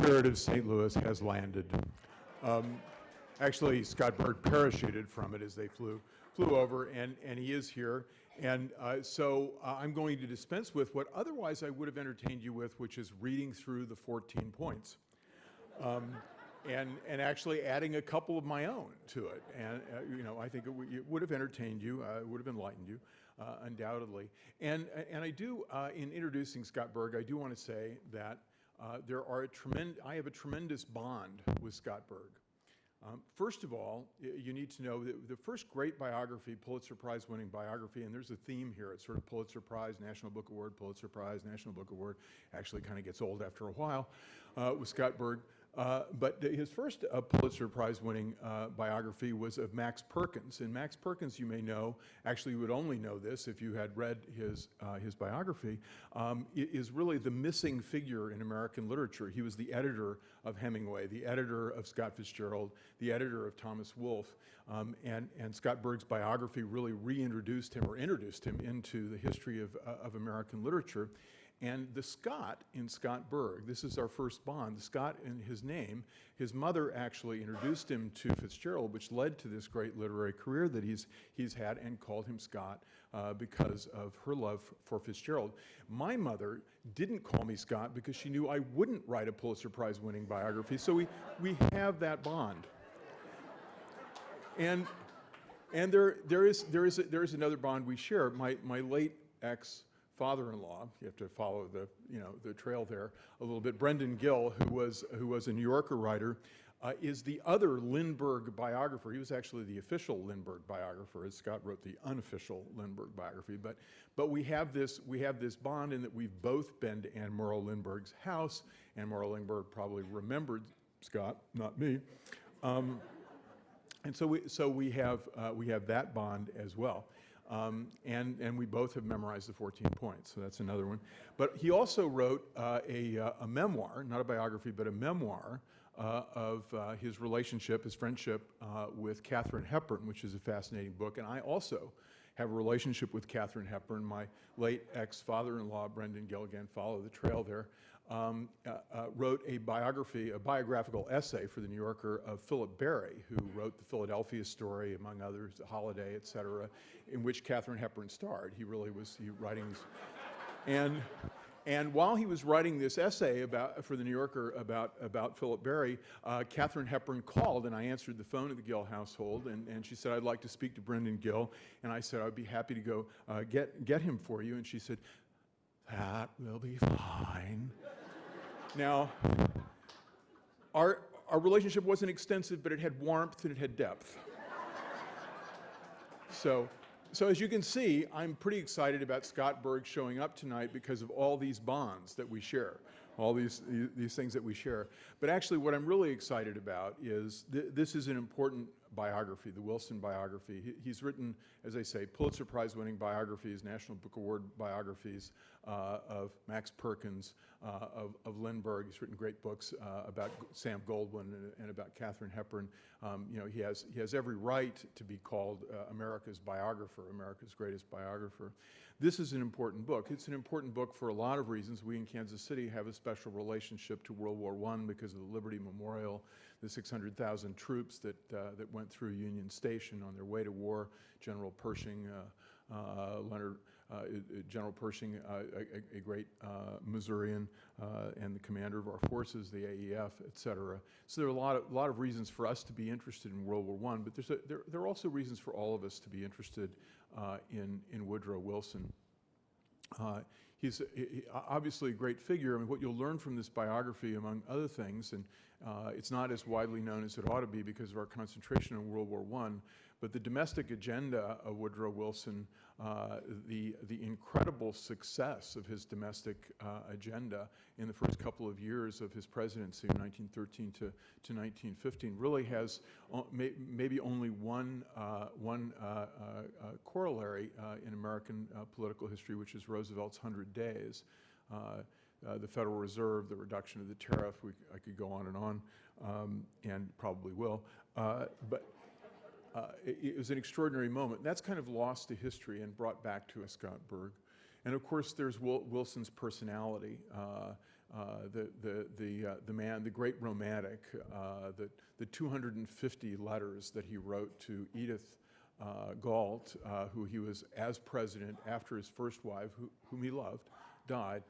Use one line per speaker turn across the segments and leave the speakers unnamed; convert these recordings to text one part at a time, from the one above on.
spirit of St. Louis has landed. Actually, Scott Berg parachuted from it as they flew over, and he is here. And so I'm going to dispense with what otherwise I would have entertained you with, which is reading through the 14 points. And actually adding a couple of my own to it. And, I think it would have entertained you, it would have enlightened you, undoubtedly. And I do, in introducing Scott Berg, I do want to say that I have a tremendous bond with Scott Berg. First of all, you need to know that the first great biography, Pulitzer Prize winning biography, and there's a theme here, it's sort of Pulitzer Prize, National Book Award, Pulitzer Prize, National Book Award, actually kind of gets old after a while with Scott Berg. But his first Pulitzer Prize winning biography was of Max Perkins. And Max Perkins, you may know, actually you would only know this if you had read his biography, is really the missing figure in American literature. He was the editor of Hemingway, the editor of Scott Fitzgerald, the editor of Thomas Wolfe. And Scott Berg's biography really introduced him into the history of American literature. And the Scott in Scott Berg, this is our first bond, the Scott in his name, his mother actually introduced him to Fitzgerald, which led to this great literary career that he's had, and called him Scott because of her love for Fitzgerald. My mother didn't call me Scott because she knew I wouldn't write a Pulitzer Prize winning biography, so we have that bond. And there is another bond we share. My late ex-father-in-law, you have to follow the trail there a little bit. Brendan Gill, who was a New Yorker writer, is the other Lindbergh biographer. He was actually the official Lindbergh biographer, as Scott wrote the unofficial Lindbergh biography. But we have this bond in that we've both been to Anne Morrow Lindbergh's house. Anne Morrow Lindbergh probably remembered Scott, not me. And so we have that bond as well. And we both have memorized the 14 points, so that's another one. But he also wrote a memoir, not a biography, but a memoir of his relationship, his friendship with Katharine Hepburn, which is a fascinating book. And I also have a relationship with Katharine Hepburn. My late ex-father-in-law, Brendan Gill, again, follow the trail there, wrote a biographical essay for the New Yorker of Philip Berry, who wrote the Philadelphia Story, among others, The Holiday, et cetera, in which Katharine Hepburn starred. He writing these. And while he was writing this essay for the New Yorker about Philip Berry, Katharine Hepburn called, and I answered the phone at the Gill household, and she said, "I'd like to speak to Brendan Gill." And I said, "I'd be happy to go get him for you." And she said, "That will be fine." Now, our relationship wasn't extensive, but it had warmth and it had depth. So as you can see, I'm pretty excited about Scott Berg showing up tonight because of all these bonds that we share, all these things that we share. But actually, what I'm really excited about is this is an important biography, the Wilson biography. He's written, as I say, Pulitzer Prize winning biographies, National Book Award biographies of Max Perkins, of Lindbergh. He's written great books about Sam Goldwyn and about Katharine Hepburn. He has every right to be called America's biographer, America's greatest biographer. This is an important book. It's an important book for a lot of reasons. We in Kansas City have a special relationship to World War I because of the Liberty Memorial, the 600,000 troops that went through Union Station on their way to war. General Pershing, General Pershing, a great Missourian, and the commander of our forces, the AEF, et cetera. So there are a lot of reasons for us to be interested in World War I, but there are also reasons for all of us to be interested in Woodrow Wilson. He's obviously a great figure. I mean, what you'll learn from this biography, among other things, and it's not as widely known as it ought to be because of our concentration on World War I, but the domestic agenda of Woodrow Wilson, the incredible success of his domestic agenda in the first couple of years of his presidency, 1913 to 1915, really has maybe only one corollary in American political history, which is Roosevelt's 100 days. The Federal Reserve, the reduction of the tariff, I could go on, and probably will. But it was an extraordinary moment. That's kind of lost to history and brought back to us Scott Berg. And of course, there's Wilson's personality. the man, the great romantic, the 250 letters that he wrote to Edith Galt, who he was, as president, after his first wife, whom he loved, died.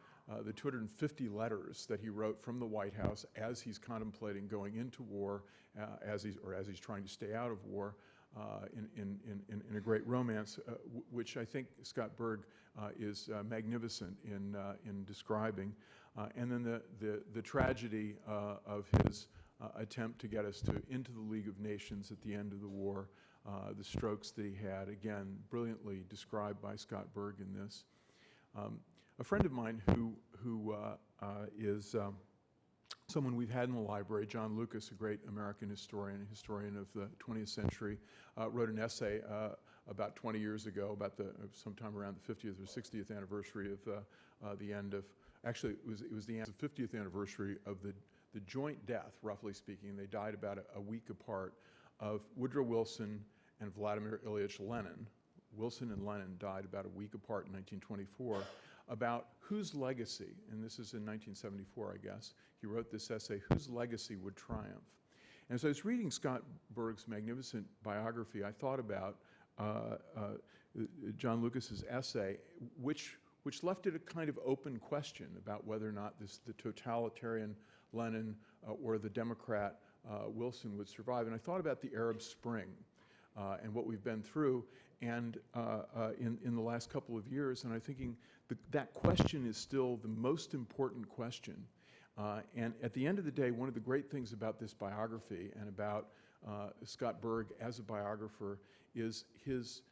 The 250 letters that he wrote from the White House as he's contemplating going into war, as he's trying to stay out of war, in a great romance, which I think Scott Berg is magnificent in describing. And then the tragedy of his attempt to get us into the League of Nations at the end of the war, the strokes that he had, again, brilliantly described by Scott Berg in this. A friend of mine who is someone we've had in the library, John Lucas, a great American historian of the 20th century, wrote an essay about 20 years ago, sometime around the 50th or 60th anniversary of the end of, actually it was the 50th anniversary of the joint death, roughly speaking, they died about a week apart, of Woodrow Wilson and Vladimir Ilyich Lenin. Wilson and Lenin died about a week apart in 1924, about whose legacy, and this is in 1974, I guess, he wrote this essay, whose legacy would triumph. And as I was reading Scott Berg's magnificent biography, I thought about John Lucas's essay, which left it a kind of open question about whether or not the totalitarian Lenin or the Democrat Wilson would survive. And I thought about the Arab Spring and what we've been through and in the last couple of years, and I'm thinking that question is still the most important question. And at the end of the day, one of the great things about this biography and about Scott Berg as a biographer is his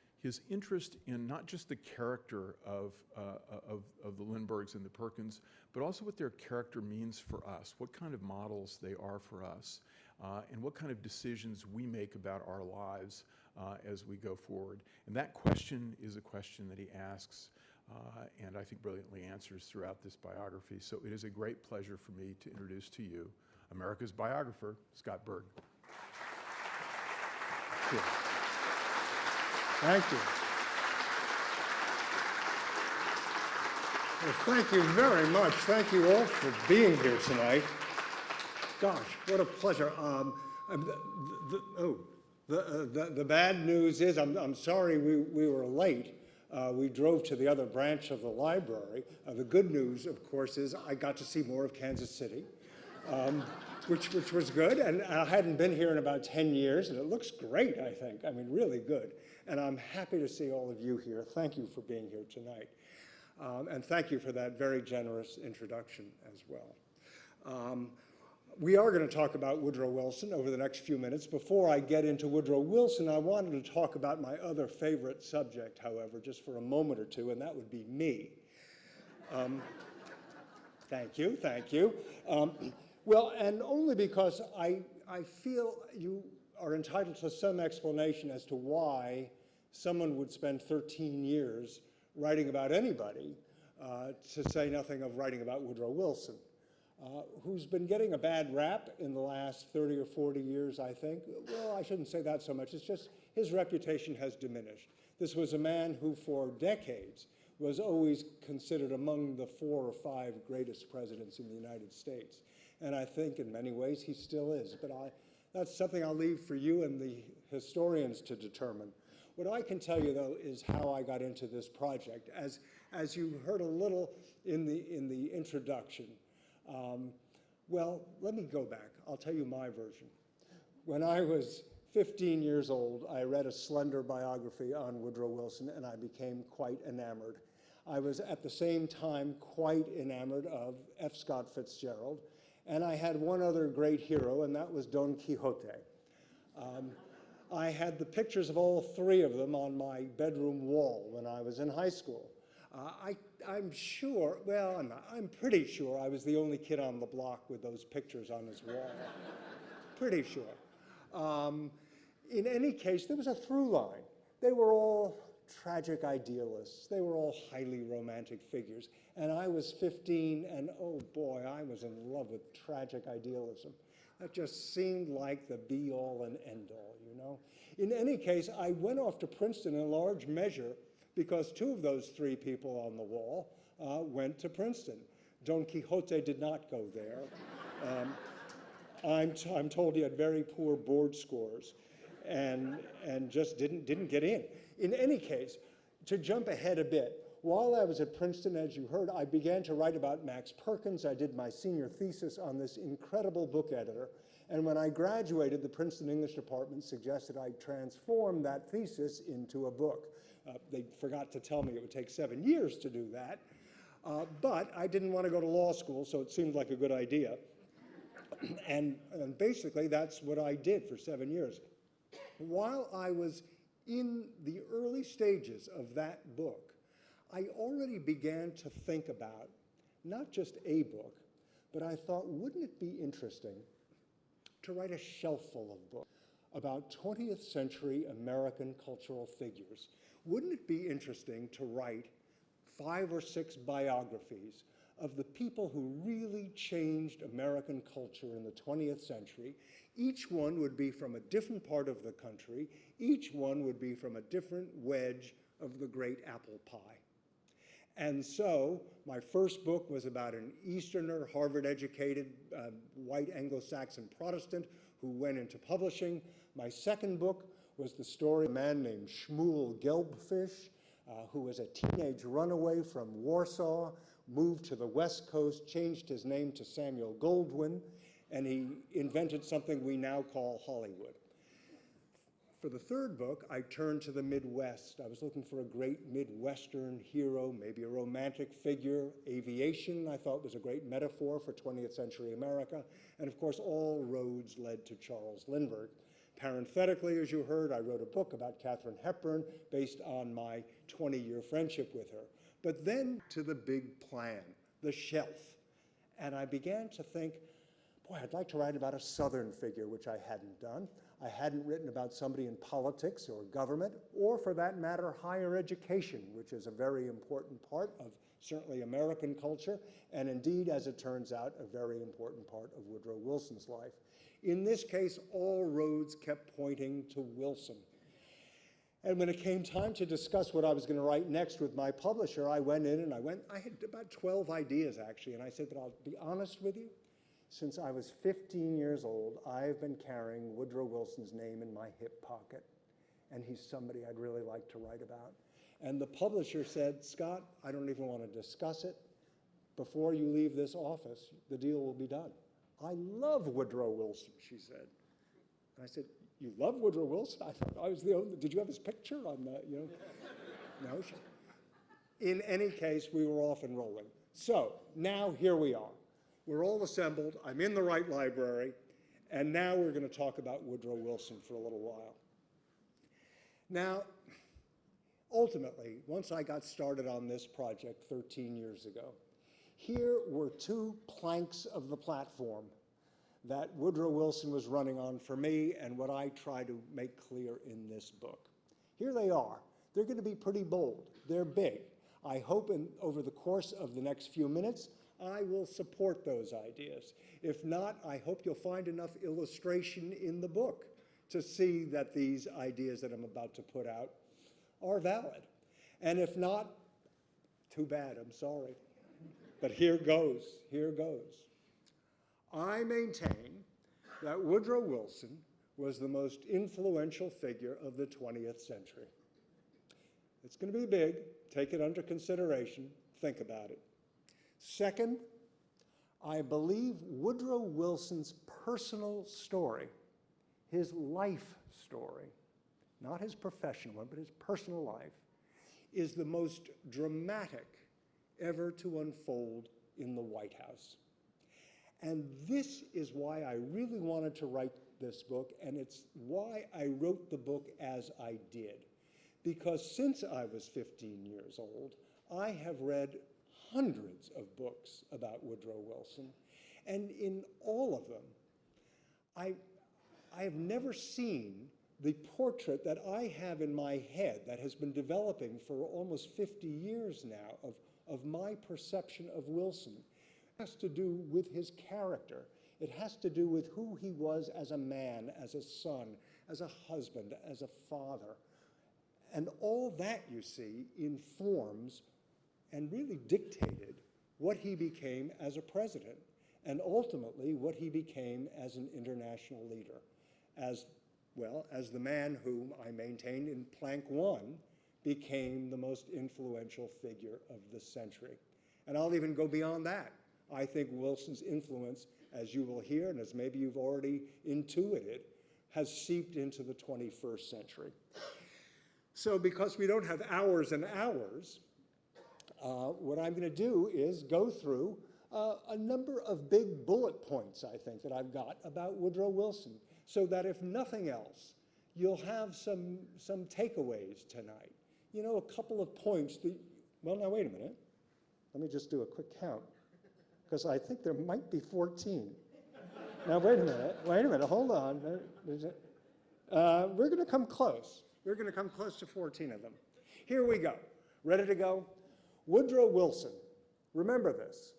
interest in not just the character of the Lindberghs and the Perkins, but also what their character means for us, what kind of models they are for us, and what kind of decisions we make about our lives as we go forward. And that question is a question that he asks, and I think brilliantly answers throughout this biography. So it is a great pleasure for me to introduce to you America's biographer, Scott Berg.
Thank you. Thank you. Well, thank you very much. Thank you all for being here tonight. Gosh, what a pleasure. The bad news is, I'm sorry we were late. We drove to the other branch of the library. The good news, of course, is I got to see more of Kansas City, which was good. And I hadn't been here in about 10 years, and it looks great, I think. I mean, really good. And I'm happy to see all of you here. Thank you for being here tonight. And thank you for that very generous introduction as well. We are going to talk about Woodrow Wilson over the next few minutes. Before I get into Woodrow Wilson, I wanted to talk about my other favorite subject, however, just for a moment or two, and that would be me. Thank you, thank you. Well, and only because I feel you are entitled to some explanation as to why someone would spend 13 years writing about anybody, to say nothing of writing about Woodrow Wilson. Who's been getting a bad rap in the last 30 or 40 years, I think. Well, I shouldn't say that so much. It's just his reputation has diminished. This was a man who, for decades, was always considered among the 4 or 5 greatest presidents in the United States. And I think in many ways he still is. But that's something I'll leave for you and the historians to determine. What I can tell you, though, is how I got into this project. As you heard a little in the introduction, well, let me go back. I'll tell you my version. When I was 15 years old, I read a slender biography on Woodrow Wilson, and I became quite enamored. I was at the same time quite enamored of F. Scott Fitzgerald, and I had one other great hero, and that was Don Quixote. I had the pictures of all 3 of them on my bedroom wall when I was in high school. I'm sure, well, I'm pretty sure I was the only kid on the block with those pictures on his wall. Pretty sure. In any case, there was a through line. They were all tragic idealists. They were all highly romantic figures. And I was 15, and oh boy, I was in love with tragic idealism. That just seemed like the be-all and end-all, you know? In any case, I went off to Princeton in large measure because 2 of those 3 people on the wall went to Princeton. Don Quixote did not go there. I'm told he had very poor board scores and just didn't get in. In any case, to jump ahead a bit, while I was at Princeton, as you heard, I began to write about Max Perkins. I did my senior thesis on this incredible book editor. And when I graduated, the Princeton English department suggested I transform that thesis into a book. They forgot to tell me it would take 7 years to do that. But I didn't want to go to law school, so it seemed like a good idea. And basically, that's what I did for 7 years. While I was in the early stages of that book, I already began to think about not just a book, but I thought, wouldn't it be interesting to write a shelf full of books about 20th century American cultural figures? Wouldn't it be interesting to write 5 or 6 biographies of the people who really changed American culture in the 20th century? Each one would be from a different part of the country. Each one would be from a different wedge of the great apple pie. And so my first book was about an Easterner, Harvard-educated, white Anglo-Saxon Protestant who went into publishing. My second book was the story of a man named Shmuel Gelbfish, who was a teenage runaway from Warsaw, moved to the West Coast, changed his name to Samuel Goldwyn, and he invented something we now call Hollywood. For the third book, I turned to the Midwest. I was looking for a great Midwestern hero, maybe a romantic figure. Aviation, I thought, was a great metaphor for 20th century America. And of course, all roads led to Charles Lindbergh. Parenthetically, as you heard, I wrote a book about Katharine Hepburn based on my 20-year friendship with her. But then to the big plan, the shelf. And I began to think, boy, I'd like to write about a Southern figure, which I hadn't done. I hadn't written about somebody in politics or government, or for that matter, higher education, which is a very important part of certainly American culture, and indeed, as it turns out, a very important part of Woodrow Wilson's life. In this case, all roads kept pointing to Wilson. And when it came time to discuss what I was going to write next with my publisher, I went in and I had about 12 ideas actually, and I said, but I'll be honest with you, since I was 15 years old, I've been carrying Woodrow Wilson's name in my hip pocket, and he's somebody I'd really like to write about. And the publisher said, Scott, I don't even want to discuss it. Before you leave this office, the deal will be done. I love Woodrow Wilson, she said. And I said, you love Woodrow Wilson? I thought I was the only, did you have his picture on that, you know? No. In any case, we were off and rolling. So now here we are. We're all assembled, I'm in the right library, and now we're going to talk about Woodrow Wilson for a little while. Now, ultimately, once I got started on this project 13 years ago, here were 2 planks of the platform that Woodrow Wilson was running on for me and what I try to make clear in this book. Here they are. They're going to be pretty bold. They're big. I hope over the course of the next few minutes, I will support those ideas. If not, I hope you'll find enough illustration in the book to see that these ideas that I'm about to put out are valid. And if not, too bad, I'm sorry. But here goes, here goes. I maintain that Woodrow Wilson was the most influential figure of the 20th century. It's going to be big. Take it under consideration. Think about it. Second, I believe Woodrow Wilson's personal story, his life story, not his professional one, but his personal life, is the most dramatic ever to unfold in the White House. And this is why I really wanted to write this book, and it's why I wrote the book as I did. Because since I was 15 years old, I have read hundreds of books about Woodrow Wilson, and in all of them, I have never seen the portrait that I have in my head that has been developing for almost 50 years now of my perception of Wilson. It has to do with his character. It has to do with who he was as a man, as a son, as a husband, as a father. And all that, you see, informs and really dictated what he became as a president, and ultimately what he became as an international leader, as well as the man whom I maintained in Plank 1 became the most influential figure of the century. And I'll even go beyond that. I think Wilson's influence, as you will hear, and as maybe you've already intuited, has seeped into the 21st century. So because we don't have hours and hours, what I'm going to do is go through a number of big bullet points, I think, that I've got about Woodrow Wilson, so that if nothing else, you'll have some takeaways tonight. You know, a couple of points that, well, now wait a minute. Let me just do a quick count, because I think there might be 14. Now, wait a minute, hold on. We're going to come close. We're going to come close to 14 of them. Here we go. Ready to go? Woodrow Wilson. Remember this.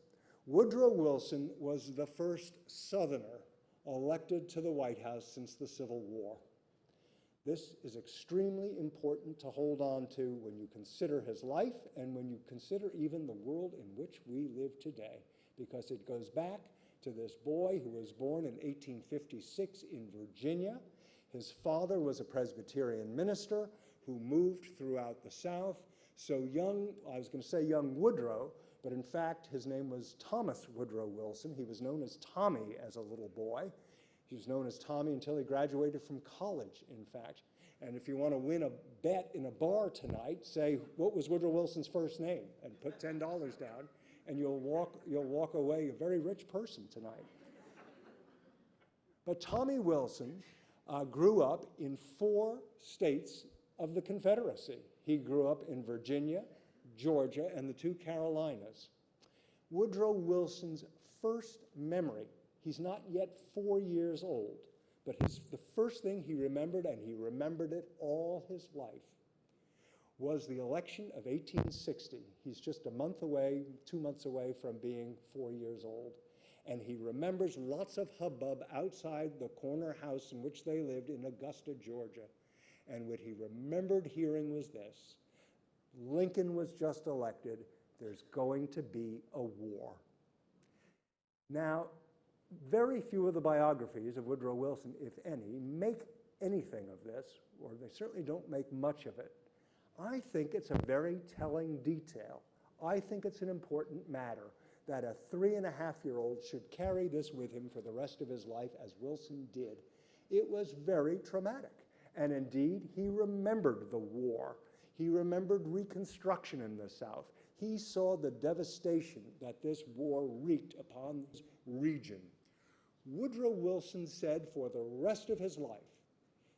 Woodrow Wilson was the first Southerner elected to the White House since the Civil War. This is extremely important to hold on to when you consider his life and when you consider even the world in which we live today, because it goes back to this boy who was born in 1856 in Virginia. His father was a Presbyterian minister who moved throughout the South. So young, I was going to say young Woodrow, but in fact his name was Thomas Woodrow Wilson. He was known as Tommy as a little boy. He was known as Tommy until he graduated from college, in fact. And if you want to win a bet in a bar tonight, say, what was Woodrow Wilson's first name? And put $10 down, and you'll walk away a very rich person tonight. But Tommy Wilson grew up in 4 states of the Confederacy. He grew up in Virginia, Georgia, and the 2 Carolinas. Woodrow Wilson's first memory, he's not yet 4 years old, but the first thing he remembered, and he remembered it all his life, was the election of 1860. He's just a month away, 2 months away from being 4 years old. And he remembers lots of hubbub outside the corner house in which they lived in Augusta, Georgia. And what he remembered hearing was this: Lincoln was just elected. There's going to be a war. Now, very few of the biographies of Woodrow Wilson, if any, make anything of this, or they certainly don't make much of it. I think it's a very telling detail. I think it's an important matter that a 3.5-year-old should carry this with him for the rest of his life, as Wilson did. It was very traumatic. And indeed, he remembered the war. He remembered Reconstruction in the South. He saw the devastation that this war wreaked upon this region. Woodrow Wilson said for the rest of his life,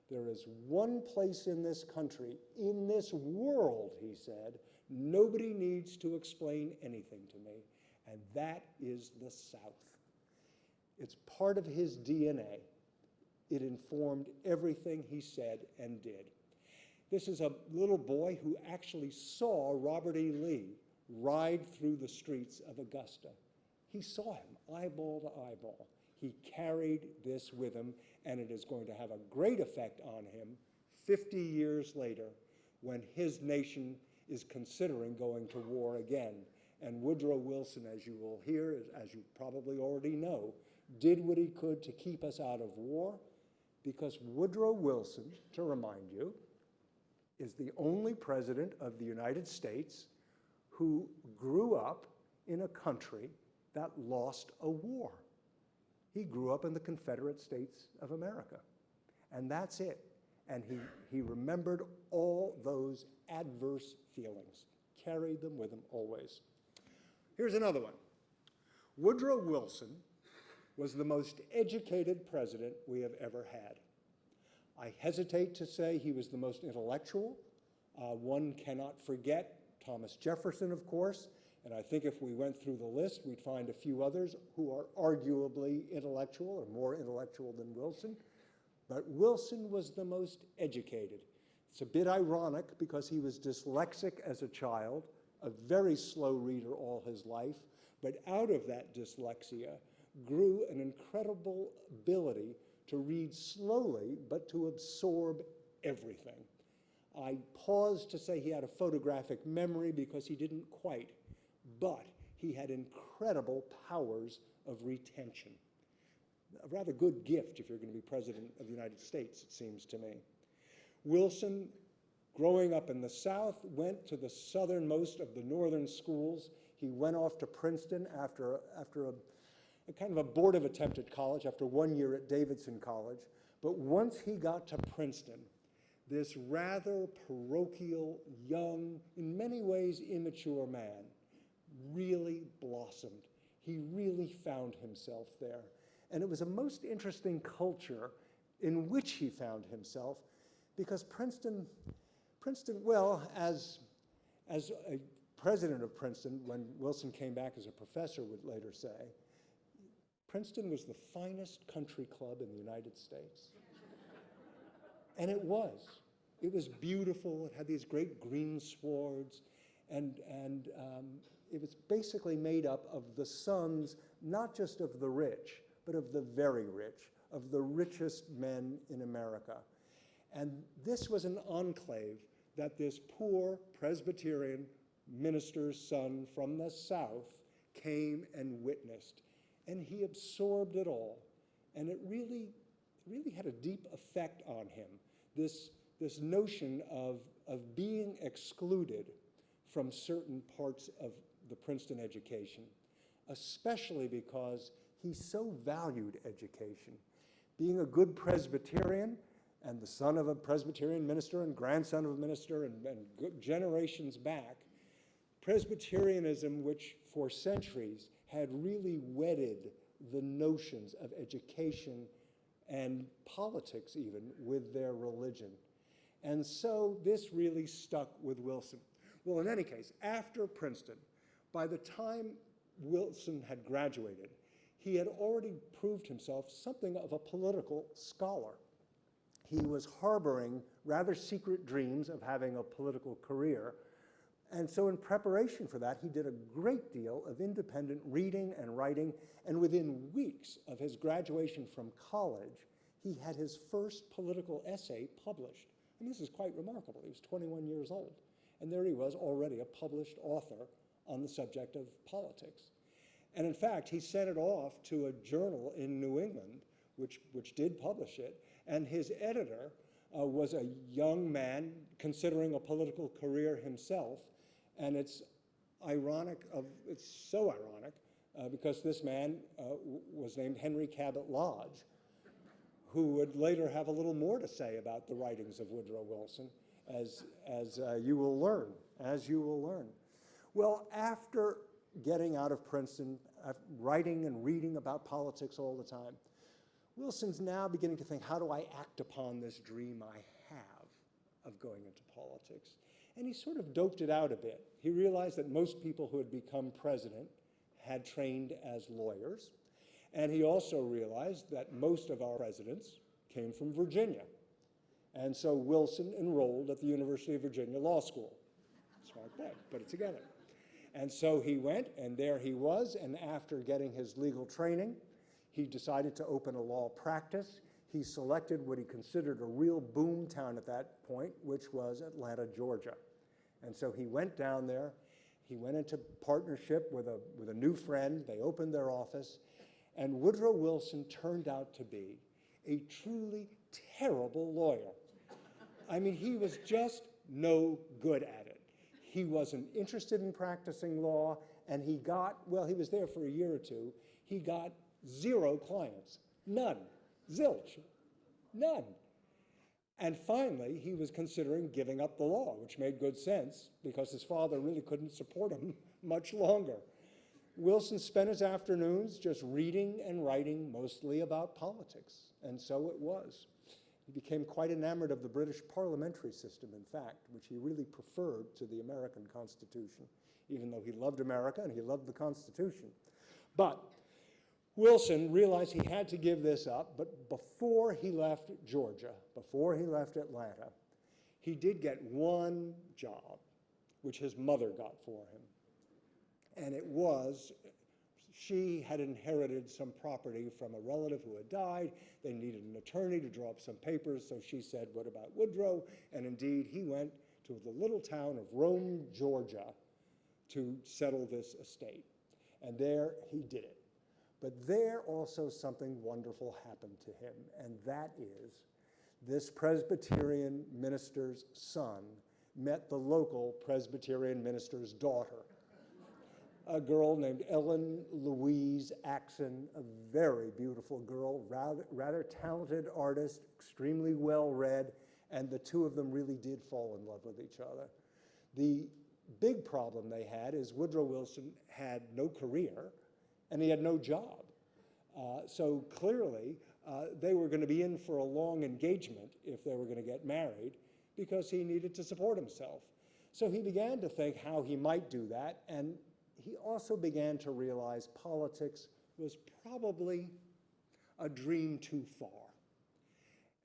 there is one place in this country, in this world, he said, nobody needs to explain anything to me, and that is the South. It's part of his DNA. It informed everything he said and did. This is a little boy who actually saw Robert E. Lee ride through the streets of Augusta. He saw him eyeball to eyeball. He carried this with him, and it is going to have a great effect on him 50 years later when his nation is considering going to war again. And Woodrow Wilson, as you will hear, as you probably already know, did what he could to keep us out of war, because Woodrow Wilson, to remind you, is the only president of the United States who grew up in a country that lost a war. He grew up in the Confederate States of America, and that's it. And he remembered all those adverse feelings, carried them with him always. Here's another one. Woodrow Wilson was the most educated president we have ever had. I hesitate to say he was the most intellectual. One cannot forget Thomas Jefferson, of course, and I think if we went through the list, we'd find a few others who are arguably intellectual or more intellectual than Wilson. But Wilson was the most educated. It's a bit ironic because he was dyslexic as a child, a very slow reader all his life, but out of that dyslexia grew an incredible ability to read slowly, but to absorb everything. I pause to say he had a photographic memory because he didn't quite, but he had incredible powers of retention. A rather good gift if you're going to be president of the United States, it seems to me. Wilson, growing up in the South, went to the southernmost of the northern schools. He went off to Princeton after a kind of abortive attempt at college, after 1 year at Davidson College. But once he got to Princeton, this rather parochial, young, in many ways immature man really blossomed. He really found himself there. And it was a most interesting culture in which he found himself, because Princeton, well, as a president of Princeton, when Wilson came back as a professor would later say, Princeton was the finest country club in the United States. And it was. It was beautiful. It had these great green swards. And it was basically made up of the sons, not just of the rich, but of the very rich, of the richest men in America. And this was an enclave that this poor Presbyterian minister's son from the South came and witnessed. And he absorbed it all. And it really had a deep effect on him, this notion of being excluded from certain parts of the Princeton education, especially because he so valued education. Being a good Presbyterian and the son of a Presbyterian minister and grandson of a minister and generations back, Presbyterianism, which for centuries had really wedded the notions of education and politics even with their religion. And so this really stuck with Wilson. Well, in any case, after Princeton, by the time Wilson had graduated, he had already proved himself something of a political scholar. He was harboring rather secret dreams of having a political career. And so in preparation for that, he did a great deal of independent reading and writing. And within weeks of his graduation from college, he had his first political essay published. And this is quite remarkable. He was 21 years old. And there he was, already a published author on the subject of politics. And in fact, he sent it off to a journal in New England, which did publish it. And his editor was a young man considering a political career himself. And it's so ironic, because this man was named Henry Cabot Lodge, who would later have a little more to say about the writings of Woodrow Wilson, as you will learn. Well, after getting out of Princeton, writing and reading about politics all the time, Wilson's now beginning to think, how do I act upon this dream I have of going into politics? And he sort of doped it out a bit. He realized that most people who had become president had trained as lawyers. And he also realized that most of our presidents came from Virginia. And so Wilson enrolled at the University of Virginia Law School. Smart boy, put it together. And so he went, and there he was, and after getting his legal training, he decided to open a law practice. He selected what he considered a real boom town at that point, which was Atlanta, Georgia. And so he went down there. He went into partnership with a new friend. They opened their office. And Woodrow Wilson turned out to be a truly terrible lawyer. I mean, he was just no good at it. He wasn't interested in practicing law, and he was there for a year or two. He got 0 clients, none, zilch, none. And finally, he was considering giving up the law, which made good sense because his father really couldn't support him much longer. Wilson spent his afternoons just reading and writing mostly about politics, and so it was. He became quite enamored of the British parliamentary system, in fact, which he really preferred to the American Constitution, even though he loved America and he loved the Constitution. But Wilson realized he had to give this up, but before he left Georgia, before he left Atlanta, he did get one job, which his mother got for him. And it was, she had inherited some property from a relative who had died. They needed an attorney to draw up some papers, so she said, what about Woodrow? And indeed, he went to the little town of Rome, Georgia, to settle this estate. And there he did it. But there also something wonderful happened to him, and that is this Presbyterian minister's son met the local Presbyterian minister's daughter, a girl named Ellen Louise Axon, a very beautiful girl, rather talented artist, extremely well-read, and the two of them really did fall in love with each other. The big problem they had is Woodrow Wilson had no career, and he had no job. So clearly, they were going to be in for a long engagement if they were going to get married, because he needed to support himself. So he began to think how he might do that, and he also began to realize politics was probably a dream too far.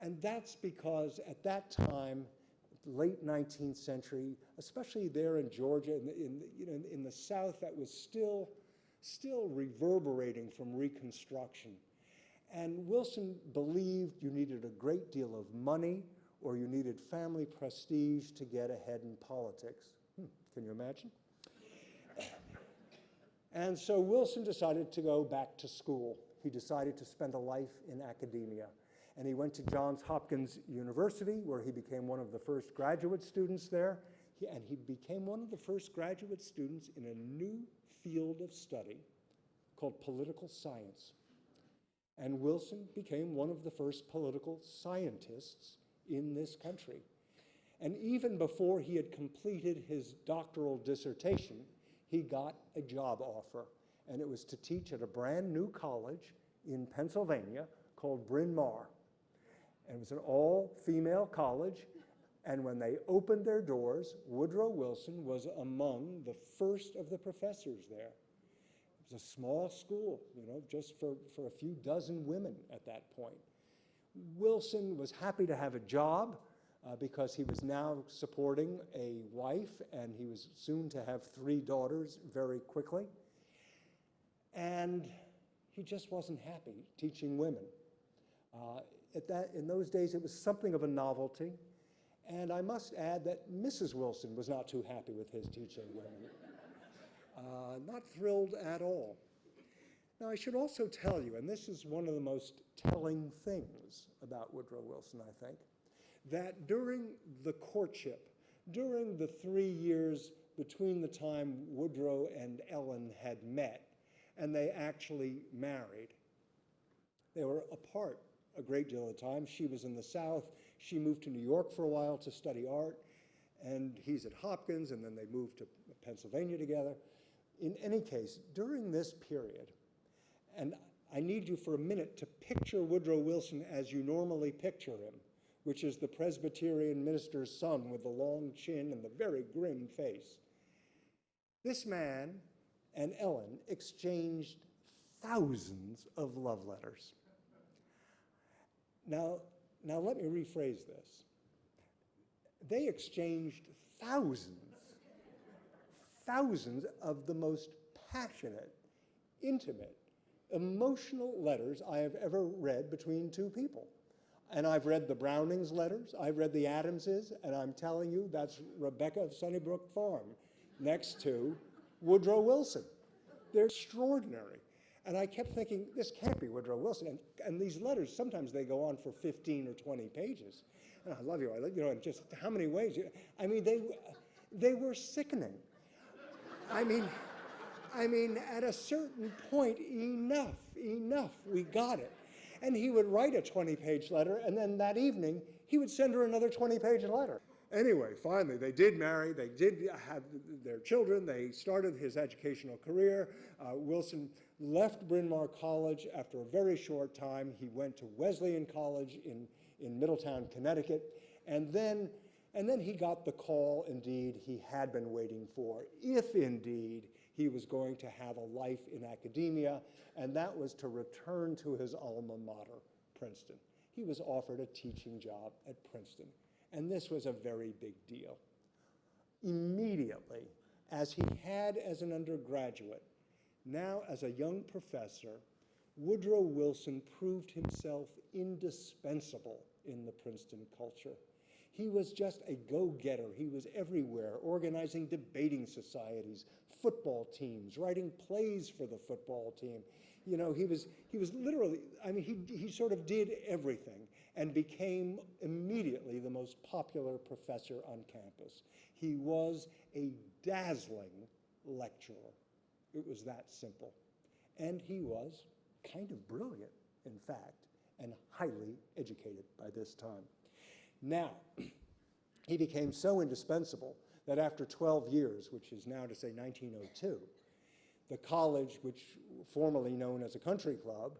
And that's because at that time, late 19th century, especially there in Georgia, in the South, that was still reverberating from Reconstruction. And Wilson believed you needed a great deal of money or you needed family prestige to get ahead in politics. Can you imagine? And so Wilson decided to go back to school. He decided to spend a life in academia. And he went to Johns Hopkins University, where he became one of the first graduate students there. And he became one of the first graduate students in a new field of study called political science. And Wilson became one of the first political scientists in this country. And even before he had completed his doctoral dissertation, he got a job offer. And it was to teach at a brand new college in Pennsylvania called Bryn Mawr. And it was an all-female college. And when they opened their doors, Woodrow Wilson was among the first of the professors there. It was a small school, just for a few dozen women at that point. Wilson was happy to have a job because he was now supporting a wife, and he was soon to have 3 daughters very quickly. And he just wasn't happy teaching women. In those days, it was something of a novelty. And I must add that Mrs. Wilson was not too happy with his teaching women. Not thrilled at all. Now, I should also tell you, and this is one of the most telling things about Woodrow Wilson, I think, that during the courtship, during the 3 years between the time Woodrow and Ellen had met and they actually married, they were apart a great deal of the time. She was in the South. She moved to New York for a while to study art, and he's at Hopkins, and then they moved to Pennsylvania together. In any case, during this period, and I need you for a minute to picture Woodrow Wilson as you normally picture him, which is the Presbyterian minister's son with the long chin and the very grim face. This man and Ellen exchanged thousands of love letters. Now let me rephrase this. They exchanged thousands of the most passionate, intimate, emotional letters I have ever read between two people. And I've read the Brownings letters, I've read the Adamses, and I'm telling you, that's Rebecca of Sunnybrook Farm next to Woodrow Wilson. They're extraordinary. And I kept thinking, this can't be Woodrow Wilson. And these letters, sometimes they go on for 15 or 20 pages. And I love you, and just how many ways? I mean, they were sickening. I mean, at a certain point, enough, we got it. And he would write a 20-page letter, and then that evening, he would send her another 20-page letter. Anyway, finally, they did marry, they did have their children, they started his educational career. Wilson left Bryn Mawr College after a very short time. He went to Wesleyan College in Middletown, Connecticut, and then he got the call, indeed, he had been waiting for, if indeed he was going to have a life in academia, and that was to return to his alma mater, Princeton. He was offered a teaching job at Princeton, and this was a very big deal. Immediately, as he had as an undergraduate, now as a young professor, Woodrow Wilson proved himself indispensable in the Princeton culture. He was just a go-getter. He was everywhere, organizing debating societies, football teams, writing plays for the football team. You know, he was literally, I mean, he sort of did everything and became immediately the most popular professor on campus. He was a dazzling lecturer. It was that simple. And he was kind of brilliant, in fact, and highly educated by this time. Now, he became so indispensable that after 12 years, which is now to say 1902, the college, which formerly known as a country club,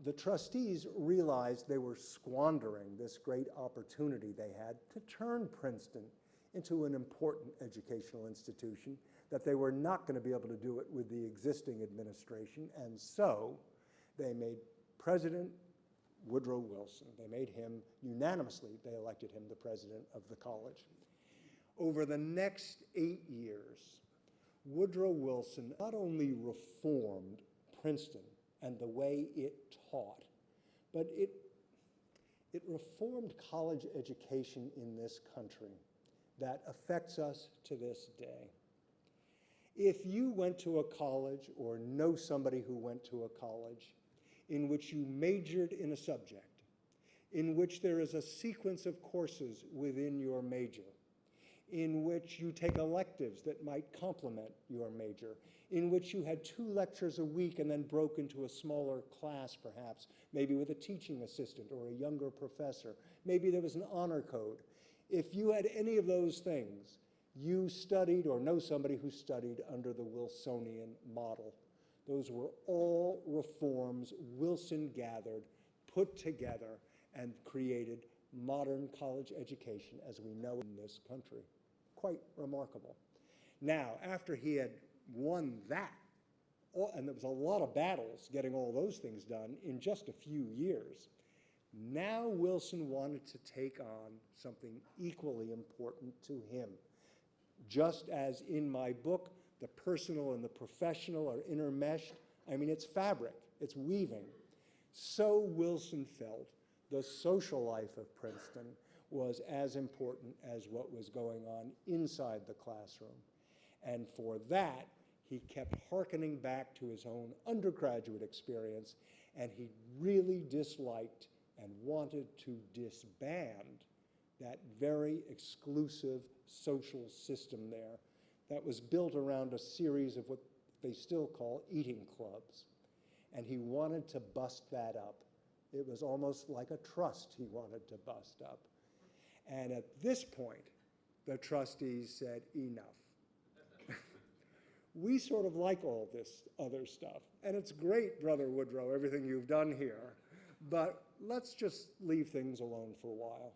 the trustees realized they were squandering this great opportunity they had to turn Princeton into an important educational institution, that they were not going to be able to do it with the existing administration, and so they made President Woodrow Wilson. They made him, unanimously, they elected him the president of the college. Over the next 8 years, Woodrow Wilson not only reformed Princeton and the way it taught, but it reformed college education in this country that affects us to this day. If you went to a college or know somebody who went to a college in which you majored in a subject, in which there is a sequence of courses within your major, in which you take electives that might complement your major, in which you had 2 lectures a week and then broke into a smaller class perhaps, maybe with a teaching assistant or a younger professor, maybe there was an honor code. If you had any of those things, you studied or know somebody who studied under the Wilsonian model. Those were all reforms Wilson gathered, put together, and created modern college education as we know in this country. Quite remarkable. Now, after he had won that, and there was a lot of battles getting all those things done in just a few years, now Wilson wanted to take on something equally important to him. Just as in my book, the personal and the professional are intermeshed. I mean, it's fabric, it's weaving. So Wilson felt the social life of Princeton was as important as what was going on inside the classroom. And for that, he kept hearkening back to his own undergraduate experience, and he really disliked and wanted to disband that very exclusive social system there that was built around a series of what they still call eating clubs. And he wanted to bust that up. It was almost like a trust he wanted to bust up. And at this point, the trustees said, enough. We sort of like all this other stuff. And it's great, Brother Woodrow, everything you've done here, but let's just leave things alone for a while.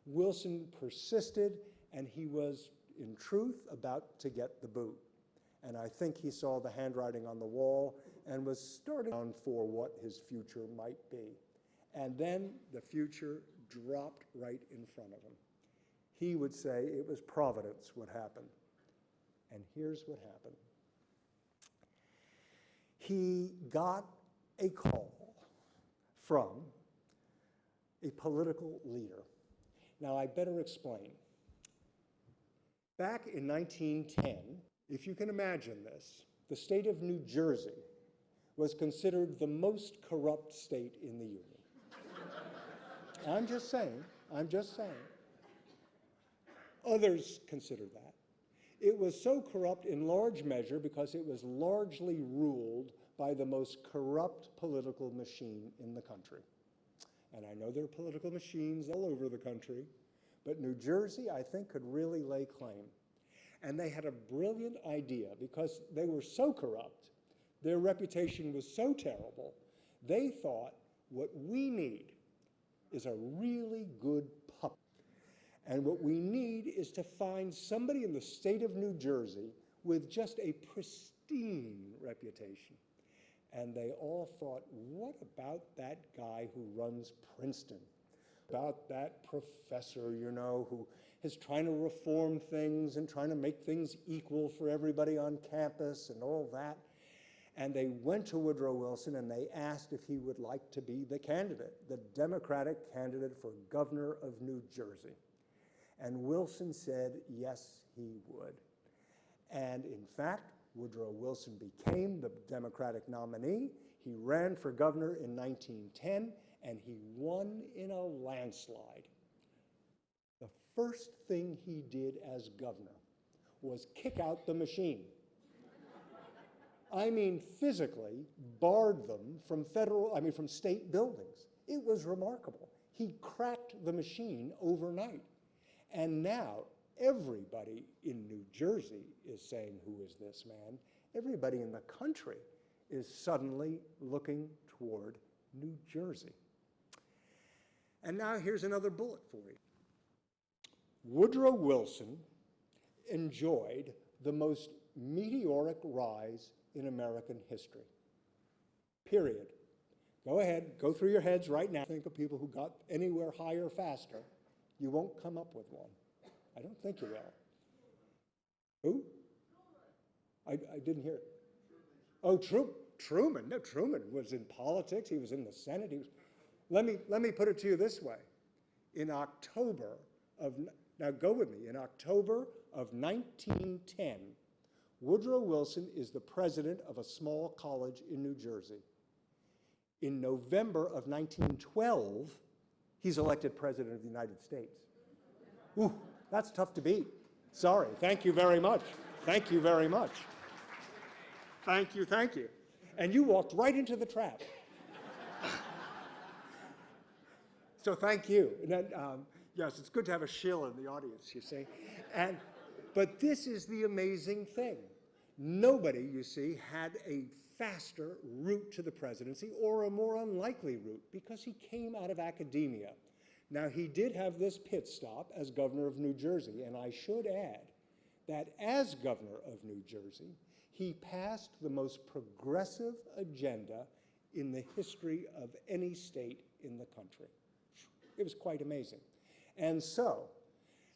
Wilson persisted, and he was, in truth, about to get the boot. And I think he saw the handwriting on the wall and was starting on for what his future might be. And then the future dropped right in front of him. He would say it was Providence what happened. And here's what happened. He got a call from a political leader. Now, I better explain. Back in 1910, if you can imagine this, the state of New Jersey was considered the most corrupt state in the Union. I'm just saying. Others considered that. It was so corrupt in large measure because it was largely ruled by the most corrupt political machine in the country. And I know there are political machines all over the country, but New Jersey, I think, could really lay claim. And they had a brilliant idea because they were so corrupt, their reputation was so terrible, they thought what we need is a really good puppet. And what we need is to find somebody in the state of New Jersey with just a pristine reputation. And they all thought, what about that guy who runs Princeton? About that professor, you know, who is trying to reform things and trying to make things equal for everybody on campus and all that. And they went to Woodrow Wilson and they asked if he would like to be the candidate, the Democratic candidate for governor of New Jersey. And Wilson said, yes, he would. And in fact, Woodrow Wilson became the Democratic nominee. He ran for governor in 1910, and he won in a landslide. The first thing he did as governor was kick out the machine. I mean, physically barred them from from state buildings. It was remarkable. He cracked the machine overnight. And now everybody in New Jersey is saying, who is this man? Everybody in the country is suddenly looking toward New Jersey. And now here's another bullet for you. Woodrow Wilson enjoyed the most meteoric rise in American history. Period. Go ahead, go through your heads right now. Think of people who got anywhere higher faster. You won't come up with one. I don't think you will. Who? I didn't hear it. Oh, Truman. No, Truman was in politics. He was in the Senate. Let me put it to you this way. In October of, now go with me, in October of 1910, Woodrow Wilson is the president of a small college in New Jersey. In November of 1912, he's elected president of the United States. Ooh, that's tough to beat. Sorry, thank you very much. Thank you very much. Thank you. And you walked right into the trap. So thank you. And then, yes, it's good to have a shill in the audience, you see. But this is the amazing thing. Nobody, you see, had a faster route to the presidency or a more unlikely route because he came out of academia. Now, he did have this pit stop as governor of New Jersey, and I should add that as governor of New Jersey, he passed the most progressive agenda in the history of any state in the country. It was quite amazing. And so,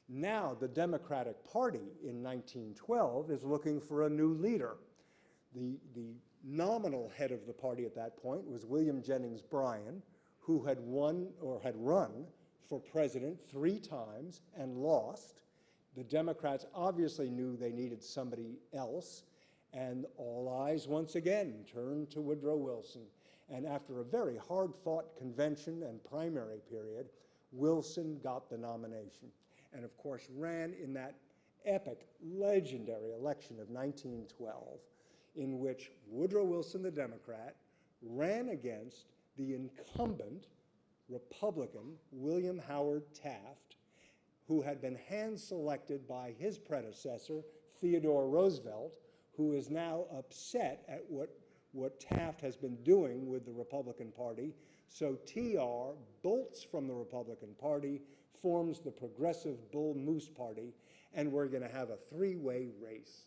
now the Democratic Party in 1912 is looking for a new leader. The nominal head of the party at that point was William Jennings Bryan, who had run for president 3 times and lost. The Democrats obviously knew they needed somebody else, and all eyes once again turned to Woodrow Wilson. And after a very hard-fought convention and primary period, Wilson got the nomination. And of course ran in that epic, legendary election of 1912, in which Woodrow Wilson, the Democrat, ran against the incumbent Republican William Howard Taft, who had been hand-selected by his predecessor, Theodore Roosevelt, who is now upset at what Taft has been doing with the Republican Party. So TR bolts from the Republican Party, forms the Progressive Bull Moose Party, and we're going to have a 3-way race.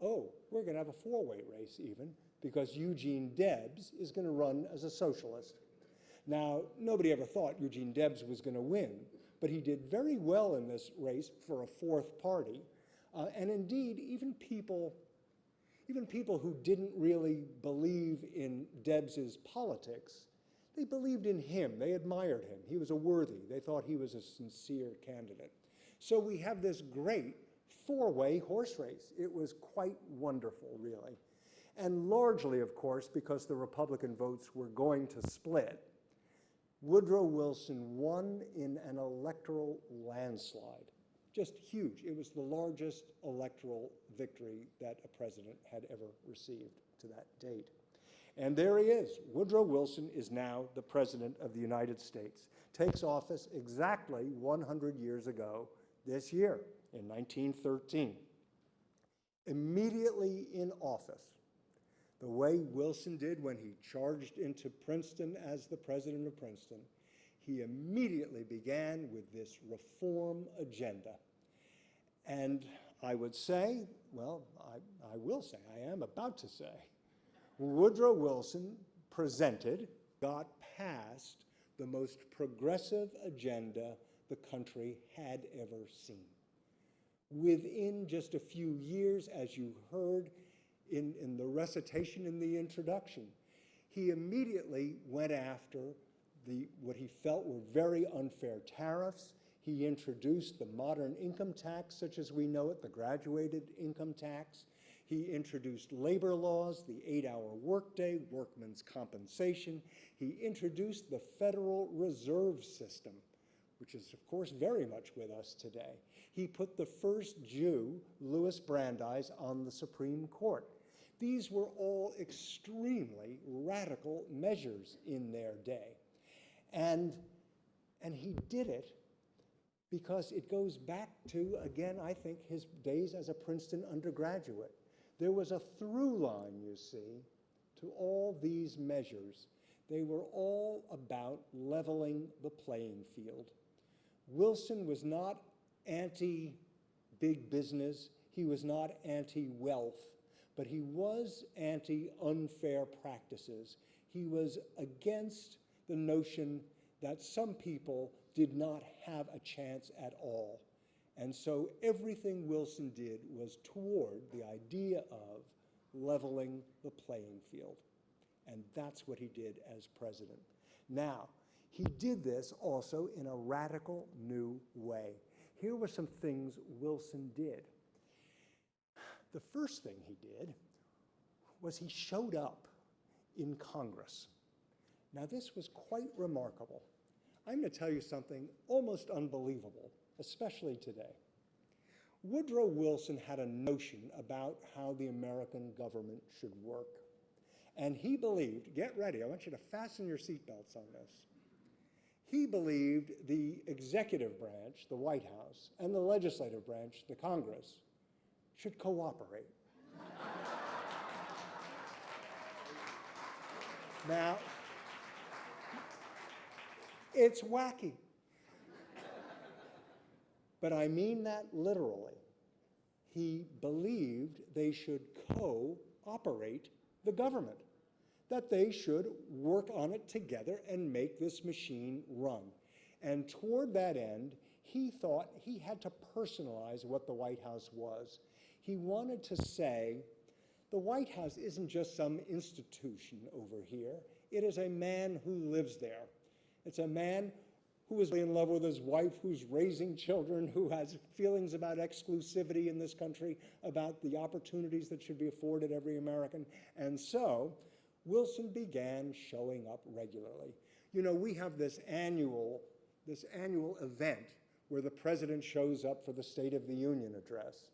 Oh, we're going to have a 4-way race even, because Eugene Debs is going to run as a socialist. Now, nobody ever thought Eugene Debs was going to win, but he did very well in this race for a 4th party. And indeed, even people who didn't really believe in Debs's politics, they believed in him. They admired him. He was a worthy. They thought he was a sincere candidate. So we have this great 4-way horse race. It was quite wonderful, really. And largely, of course, because the Republican votes were going to split, Woodrow Wilson won in an electoral landslide. Just huge. It was the largest electoral victory that a president had ever received to that date. And there he is. Woodrow Wilson is now the President of the United States. Takes office exactly 100 years ago this year, in 1913. Immediately in office, the way Wilson did when he charged into Princeton as the president of Princeton, he immediately began with this reform agenda. And I would say, well, I will say, I am about to say, Woodrow Wilson presented, got passed the most progressive agenda the country had ever seen. Within just a few years, as you heard in the recitation in the introduction, he immediately went after what he felt were very unfair tariffs. He introduced the modern income tax, such as we know it, the graduated income tax. He introduced labor laws, the 8-hour workday, workman's compensation. He introduced the Federal Reserve System, which is, of course, very much with us today. He put the first Jew, Louis Brandeis, on the Supreme Court. These were all extremely radical measures in their day. And he did it because it goes back to, again, I think, his days as a Princeton undergraduate. There was a through line, you see, to all these measures. They were all about leveling the playing field. Wilson was not anti-big business. He was not anti-wealth, but he was anti-unfair practices. He was against the notion that some people did not have a chance at all. And so everything Wilson did was toward the idea of leveling the playing field. And that's what he did as president. Now, he did this also in a radical new way. Here were some things Wilson did. The first thing he did was he showed up in Congress. Now, this was quite remarkable. I'm going to tell you something almost unbelievable, especially today. Woodrow Wilson had a notion about how the American government should work. And he believed, get ready, I want you to fasten your seatbelts on this. He believed the executive branch, the White House, and the legislative branch, the Congress, should cooperate. Now, it's wacky. But I mean that literally. He believed they should cooperate the government, that they should work on it together and make this machine run. And toward that end, he thought he had to personalize what the White House was. He wanted to say, the White House isn't just some institution over here. It is a man who lives there. It's a man who is in love with his wife, who's raising children, who has feelings about exclusivity in this country, about the opportunities that should be afforded every American. And so Wilson began showing up regularly. You know, we have this annual event where the president shows up for the State of the Union address.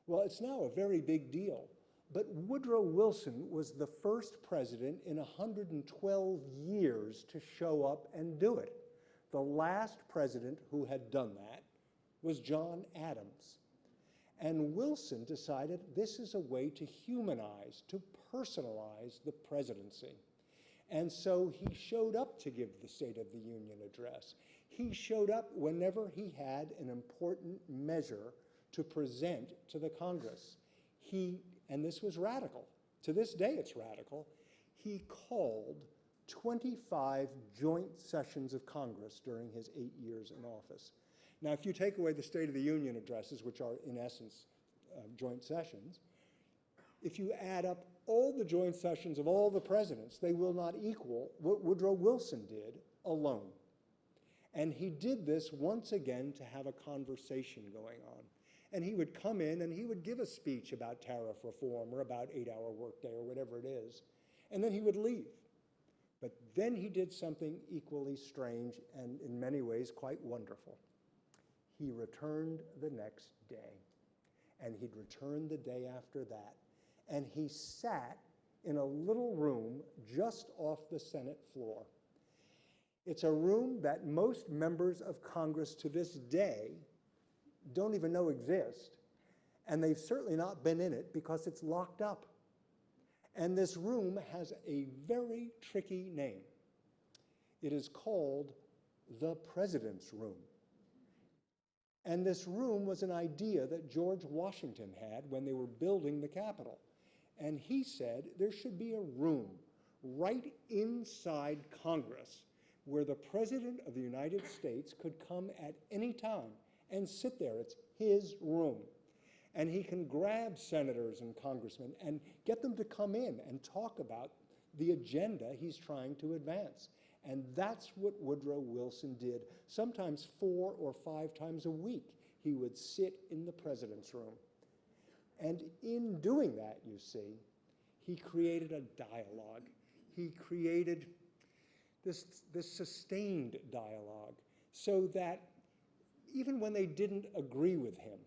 Well, it's now a very big deal. But Woodrow Wilson was the first president in 112 years to show up and do it. The last president who had done that was John Adams. And Wilson decided this is a way to humanize, to personalize the presidency. And so he showed up to give the State of the Union address. He showed up whenever he had an important measure to present to the Congress. And this was radical. To this day, it's radical. He called 25 joint sessions of Congress during his 8 years in office. Now, if you take away the State of the Union addresses, which are in essence joint sessions, if you add up all the joint sessions of all the presidents, they will not equal what Woodrow Wilson did alone. And he did this once again to have a conversation going on. And he would come in and he would give a speech about tariff reform or about 8-hour workday or whatever it is, and then he would leave. But then he did something equally strange and in many ways quite wonderful. He returned the next day, and he'd return the day after that, and he sat in a little room just off the Senate floor. It's a room that most members of Congress to this day don't even know exist, and they've certainly not been in it because it's locked up. And this room has a very tricky name. It is called the President's Room. And this room was an idea that George Washington had when they were building the Capitol. And he said there should be a room right inside Congress where the President of the United States could come at any time and sit there. It's his room. And he can grab senators and congressmen and get them to come in and talk about the agenda he's trying to advance. And that's what Woodrow Wilson did. Sometimes 4 or 5 times a week, he would sit in the president's room. And in doing that, you see, he created a dialogue. He created this sustained dialogue so that even when they didn't agree with him,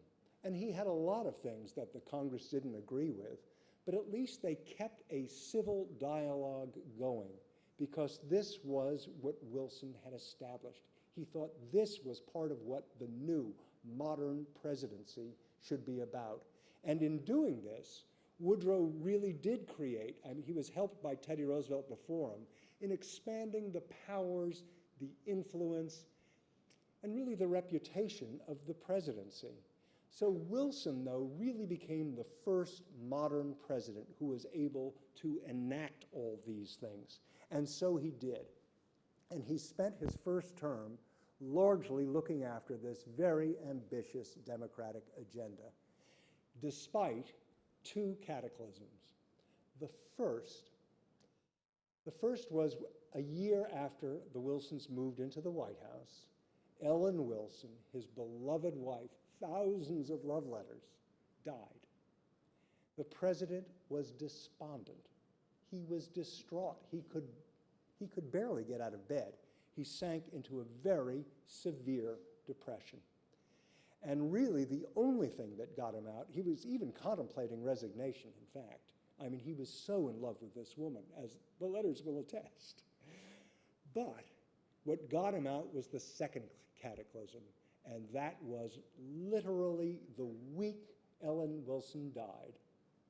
and he had a lot of things that the Congress didn't agree with, but at least they kept a civil dialogue going, because this was what Wilson had established. He thought this was part of what the new modern presidency should be about. And in doing this, Woodrow really did create, I mean, he was helped by Teddy Roosevelt before him, in expanding the powers, the influence, and really the reputation of the presidency. So Wilson, though, really became the first modern president who was able to enact all these things. And so he did. And he spent his first term largely looking after this very ambitious democratic agenda, despite 2 cataclysms. The first was a year after the Wilsons moved into the White House. Ellen Wilson, his beloved wife, thousands of love letters, died. The president was despondent. He was distraught. He could barely get out of bed. He sank into a very severe depression. And really, the only thing that got him out, he was even contemplating resignation, in fact. I mean, he was so in love with this woman, as the letters will attest. But what got him out was the second cataclysm, and that was literally the week Ellen Wilson died,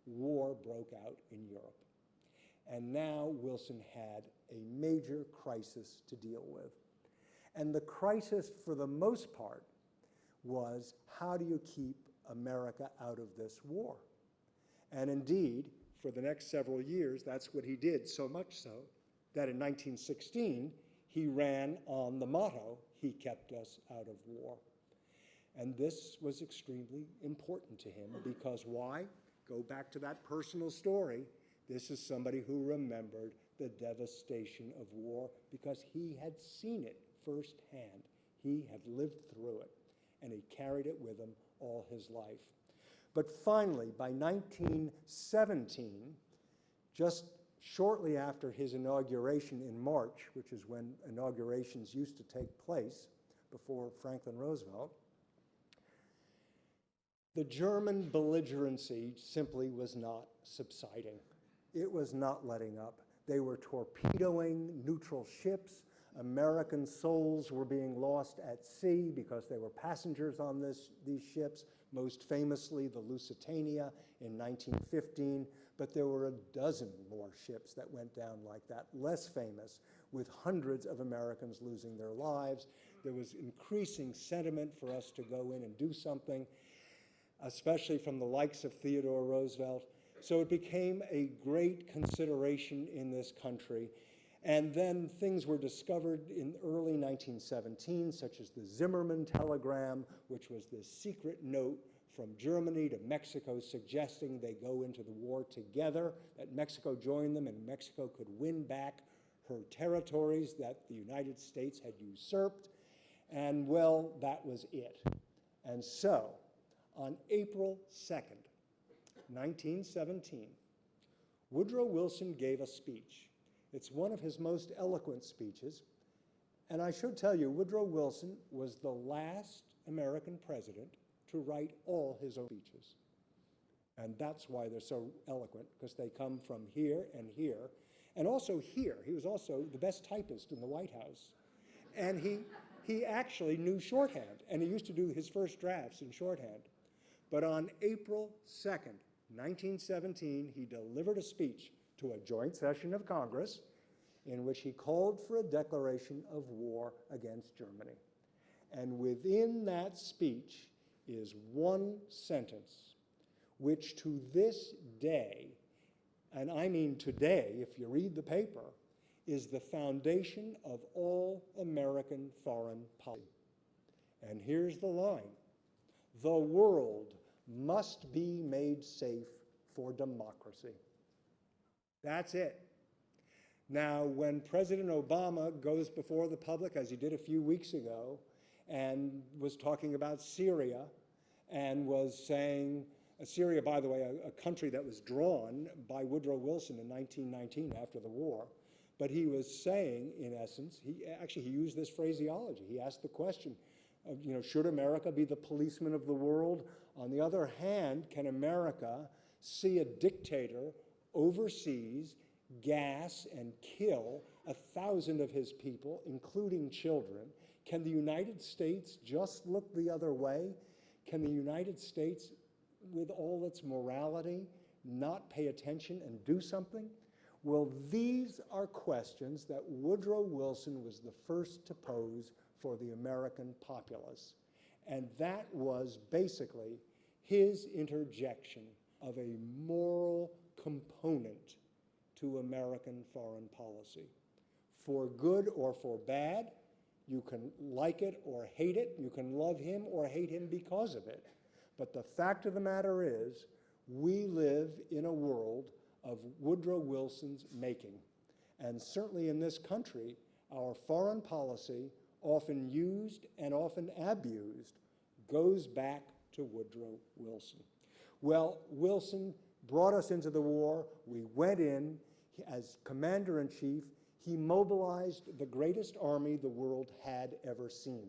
war broke out in Europe. And now Wilson had a major crisis to deal with. And the crisis, for the most part, was how do you keep America out of this war? And indeed, for the next several years, that's what he did, so much so that in 1916, he ran on the motto, "He kept us out of war." And this was extremely important to him because why? Go back to that personal story. This is somebody who remembered the devastation of war because he had seen it firsthand. He had lived through it, and he carried it with him all his life. But finally, by 1917, just shortly after his inauguration in March, which is when inaugurations used to take place before Franklin Roosevelt, the German belligerency simply was not subsiding. It was not letting up. They were torpedoing neutral ships. American souls were being lost at sea because they were passengers on these ships, most famously the Lusitania in 1915, but there were a dozen more ships that went down like that, less famous, with hundreds of Americans losing their lives. There was increasing sentiment for us to go in and do something, especially from the likes of Theodore Roosevelt. So it became a great consideration in this country. And then things were discovered in early 1917, such as the Zimmermann telegram, which was this secret note from Germany to Mexico suggesting they go into the war together, that Mexico join them and Mexico could win back her territories that the United States had usurped. And well, that was it. And so, on April 2nd, 1917, Woodrow Wilson gave a speech. It's one of his most eloquent speeches. And I should tell you, Woodrow Wilson was the last American president to write all his own speeches. And that's why they're so eloquent, because they come from here and here. And also here, he was also the best typist in the White House. And he actually knew shorthand, and he used to do his first drafts in shorthand. But on April 2nd, 1917, he delivered a speech to a joint session of Congress in which he called for a declaration of war against Germany. And within that speech is one sentence, which to this day, and I mean today, if you read the paper, is the foundation of all American foreign policy. And here's the line: "The world must be made safe for democracy." That's it. Now, when President Obama goes before the public, as he did a few weeks ago, and was talking about Syria, and was saying, Syria, by the way, a country that was drawn by Woodrow Wilson in 1919 after the war, but he was saying, in essence, he used this phraseology. He asked the question of, should America be the policeman of the world? On the other hand, can America see a dictator overseas gas and kill 1,000 of his people, including children? Can the United States just look the other way? Can the United States, with all its morality, not pay attention and do something? Well, these are questions that Woodrow Wilson was the first to pose for the American populace. And that was basically his interjection of a moral component to American foreign policy. For good or for bad, you can like it or hate it, you can love him or hate him because of it. But the fact of the matter is, we live in a world of Woodrow Wilson's making. And certainly in this country, our foreign policy, often used and often abused, goes back to Woodrow Wilson. Well, Wilson brought us into the war. We went in as commander-in-chief. He mobilized the greatest army the world had ever seen.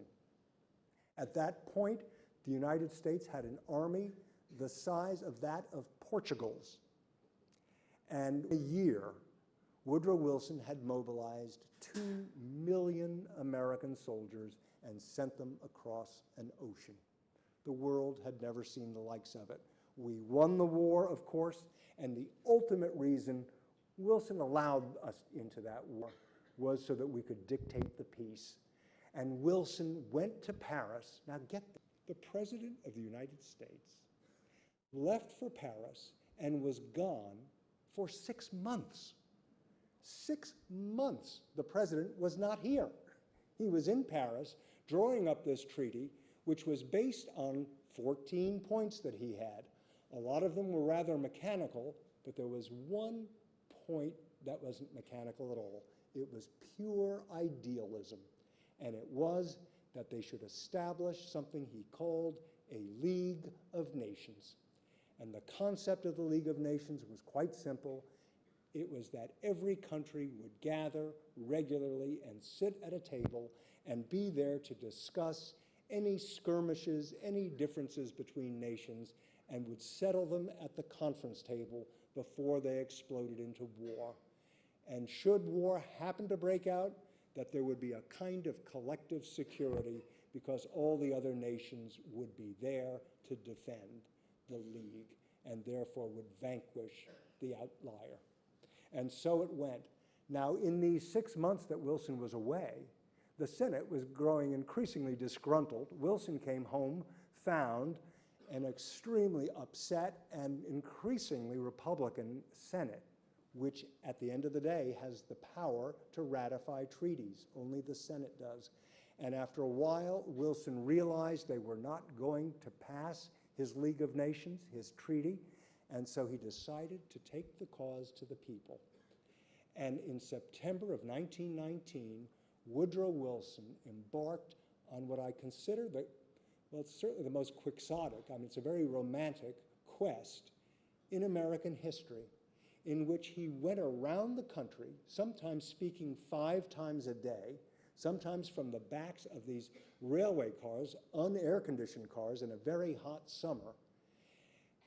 At that point, the United States had an army the size of that of Portugal's. And a year, Woodrow Wilson had mobilized 2 million American soldiers and sent them across an ocean. The world had never seen the likes of it. We won the war, of course, and the ultimate reason Wilson allowed us into that war was so that we could dictate the peace. And Wilson went to Paris. Now get this. The President of the United States left for Paris and was gone for 6 months. 6 months the President was not here. He was in Paris drawing up this treaty, which was based on 14 points that he had. A lot of them were rather mechanical, but there was one point that wasn't mechanical at all. It was pure idealism, and it was that they should establish something he called a League of Nations. And the concept of the League of Nations was quite simple. It was that every country would gather regularly and sit at a table and be there to discuss any skirmishes, any differences between nations, and would settle them at the conference table before they exploded into war. And should war happen to break out, that there would be a kind of collective security because all the other nations would be there to defend the League and therefore would vanquish the outlier. And so it went. Now, in these 6 months that Wilson was away, the Senate was growing increasingly disgruntled. Wilson came home, found an extremely upset and increasingly Republican Senate, which at the end of the day has the power to ratify treaties. Only the Senate does. And after a while, Wilson realized they were not going to pass his League of Nations, his treaty, and so he decided to take the cause to the people. And in September of 1919, Woodrow Wilson embarked on what I consider it's certainly the most quixotic, it's a very romantic quest in American history, in which he went around the country, sometimes speaking 5 times a day, sometimes from the backs of these railway cars, un-air-conditioned cars in a very hot summer.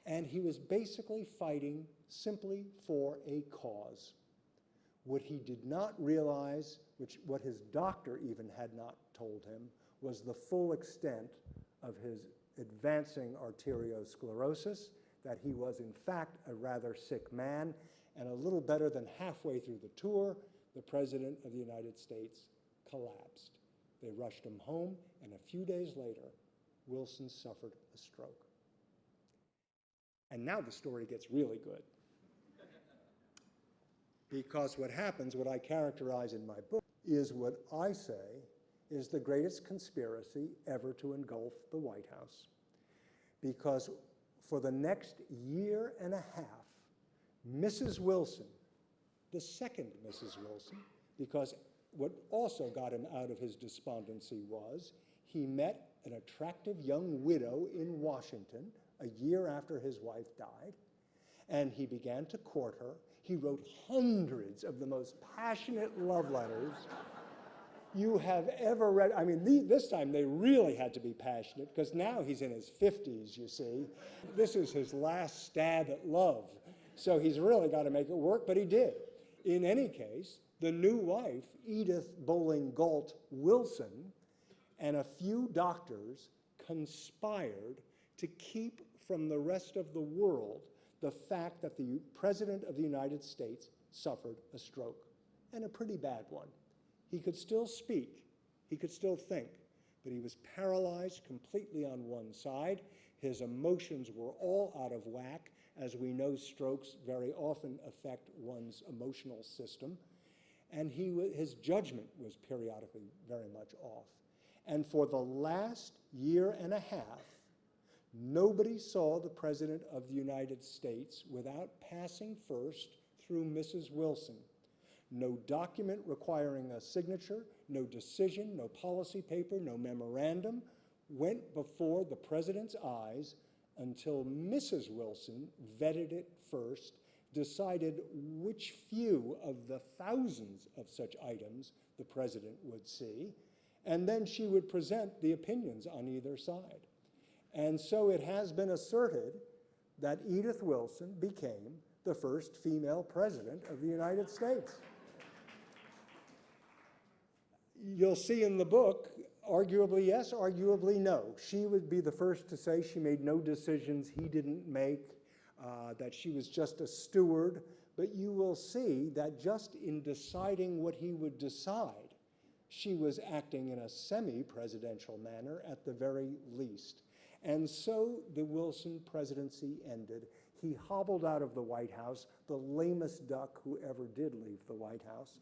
And he was basically fighting simply for a cause. What he did not realize, what his doctor even had not told him, was the full extent of his advancing arteriosclerosis, that he was in fact a rather sick man, and a little better than halfway through the tour, the President of the United States collapsed. They rushed him home, and a few days later, Wilson suffered a stroke. And now the story gets really good. Because what happens, what I characterize in my book, is what I say is the greatest conspiracy ever to engulf the White House. Because for the next year and a half, Mrs. Wilson the second Mrs. Wilson, because what also got him out of his despondency was he met an attractive young widow in Washington a year after his wife died, and he began to court her. He wrote hundreds of the most passionate love letters you have ever read. I mean, this time they really had to be passionate, because now he's in his 50s, you see. This is his last stab at love. So he's really got to make it work, but he did. In any case, the new wife, Edith Bowling Galt Wilson, and a few doctors conspired to keep from the rest of the world the fact that the President of the United States suffered a stroke, and a pretty bad one. He could still speak, he could still think, but he was paralyzed completely on one side. His emotions were all out of whack. As we know, strokes very often affect one's emotional system. And his judgment was periodically very much off. And for the last year and a half, nobody saw the President of the United States without passing first through Mrs. Wilson. No document requiring a signature, no decision, no policy paper, no memorandum went before the President's eyes until Mrs. Wilson vetted it first, decided which few of the thousands of such items the President would see, and then she would present the opinions on either side. And so it has been asserted that Edith Wilson became the first female President of the United States. You'll see in the book, arguably yes, arguably no. She would be the first to say she made no decisions he didn't make, that she was just a steward, but you will see that just in deciding what he would decide, she was acting in a semi-presidential manner at the very least. And so the Wilson presidency ended. He hobbled out of the White House, the lamest duck who ever did leave the White House,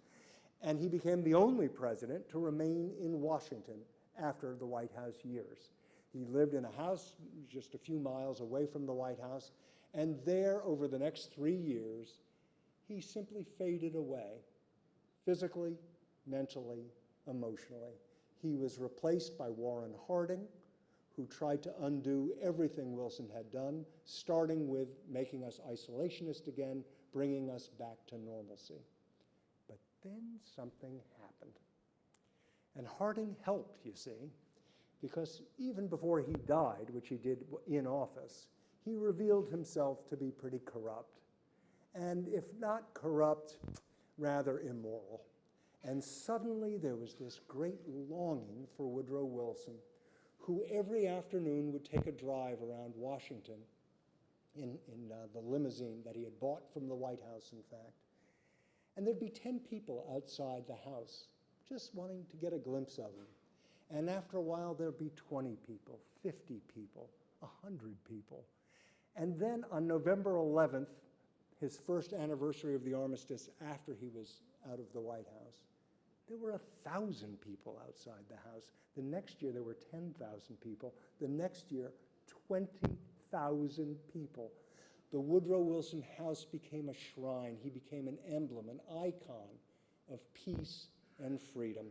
and he became the only president to remain in Washington after the White House years. He lived in a house just a few miles away from the White House, and there, over the next 3 years, he simply faded away, physically, mentally, emotionally. He was replaced by Warren Harding, who tried to undo everything Wilson had done, starting with making us isolationist again, bringing us back to normalcy. But then something happened. And Harding helped, you see, because even before he died, which he did in office, he revealed himself to be pretty corrupt. And if not corrupt, rather immoral. And suddenly there was this great longing for Woodrow Wilson, who every afternoon would take a drive around Washington in the limousine that he had bought from the White House, in fact. And there'd be 10 people outside the house just wanting to get a glimpse of him. And after a while, there'd be 20 people, 50 people, 100 people. And then on November 11th, his first anniversary of the armistice after he was out of the White House, there were 1,000 people outside the house. The next year, there were 10,000 people. The next year, 20,000 people. The Woodrow Wilson House became a shrine. He became an emblem, an icon of peace and freedom.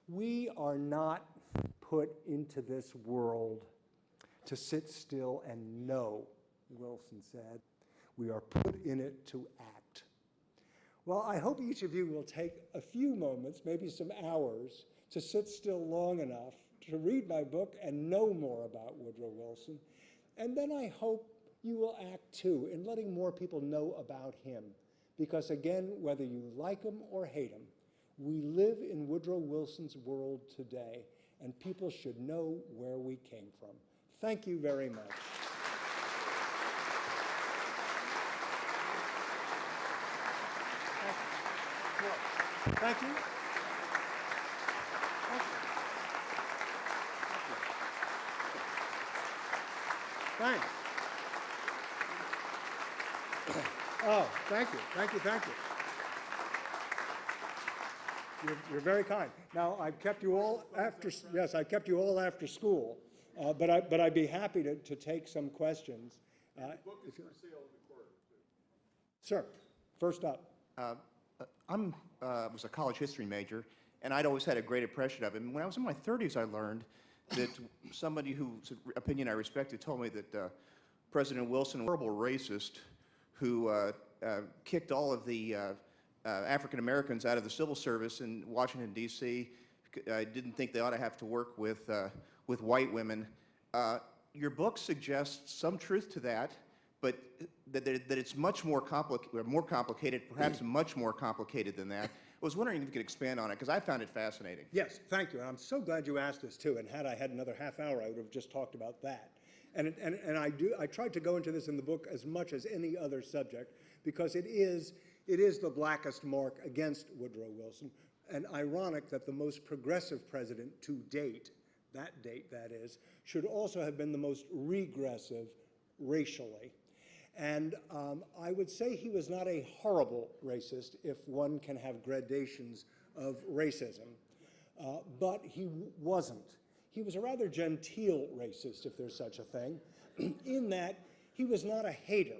We are not put into this world to sit still and know, Wilson said. We are put in it to act. Well, I hope each of you will take a few moments, maybe some hours, to sit still long enough to read my book and know more about Woodrow Wilson. And then I hope you will act too in letting more people know about him. Because again, whether you like him or hate him, we live in Woodrow Wilson's world today, and people should know where we came from. Thank you very much. Thank you. Thanks. Oh, thank you, thank you, thank you. You're very kind. Now, I've kept you all after, yes, I kept you all after school, but I'd be happy to take some questions.
The book is for sale in the court.
Sir, first up.
was a college history major, and I'd always had a great impression of him. When I was in my 30s, I learned that somebody whose opinion I respected told me that President Wilson was a horrible racist who kicked all of the African Americans out of the civil service in Washington, D.C. Didn't think they ought to have to work with white women. Your book suggests some truth to that, but that it's much more complicated, perhaps much more complicated than that. I was wondering if you could expand on it, because I found it fascinating.
Yes, thank you. And I'm so glad you asked this too. And had I had another half hour, I would have just talked about that. And I tried to go into this in the book as much as any other subject, because it is the blackest mark against Woodrow Wilson. And ironic that the most progressive president to date, that is, should also have been the most regressive racially. And I would say he was not a horrible racist, if one can have gradations of racism, but he wasn't. He was a rather genteel racist, if there's such a thing, in that he was not a hater.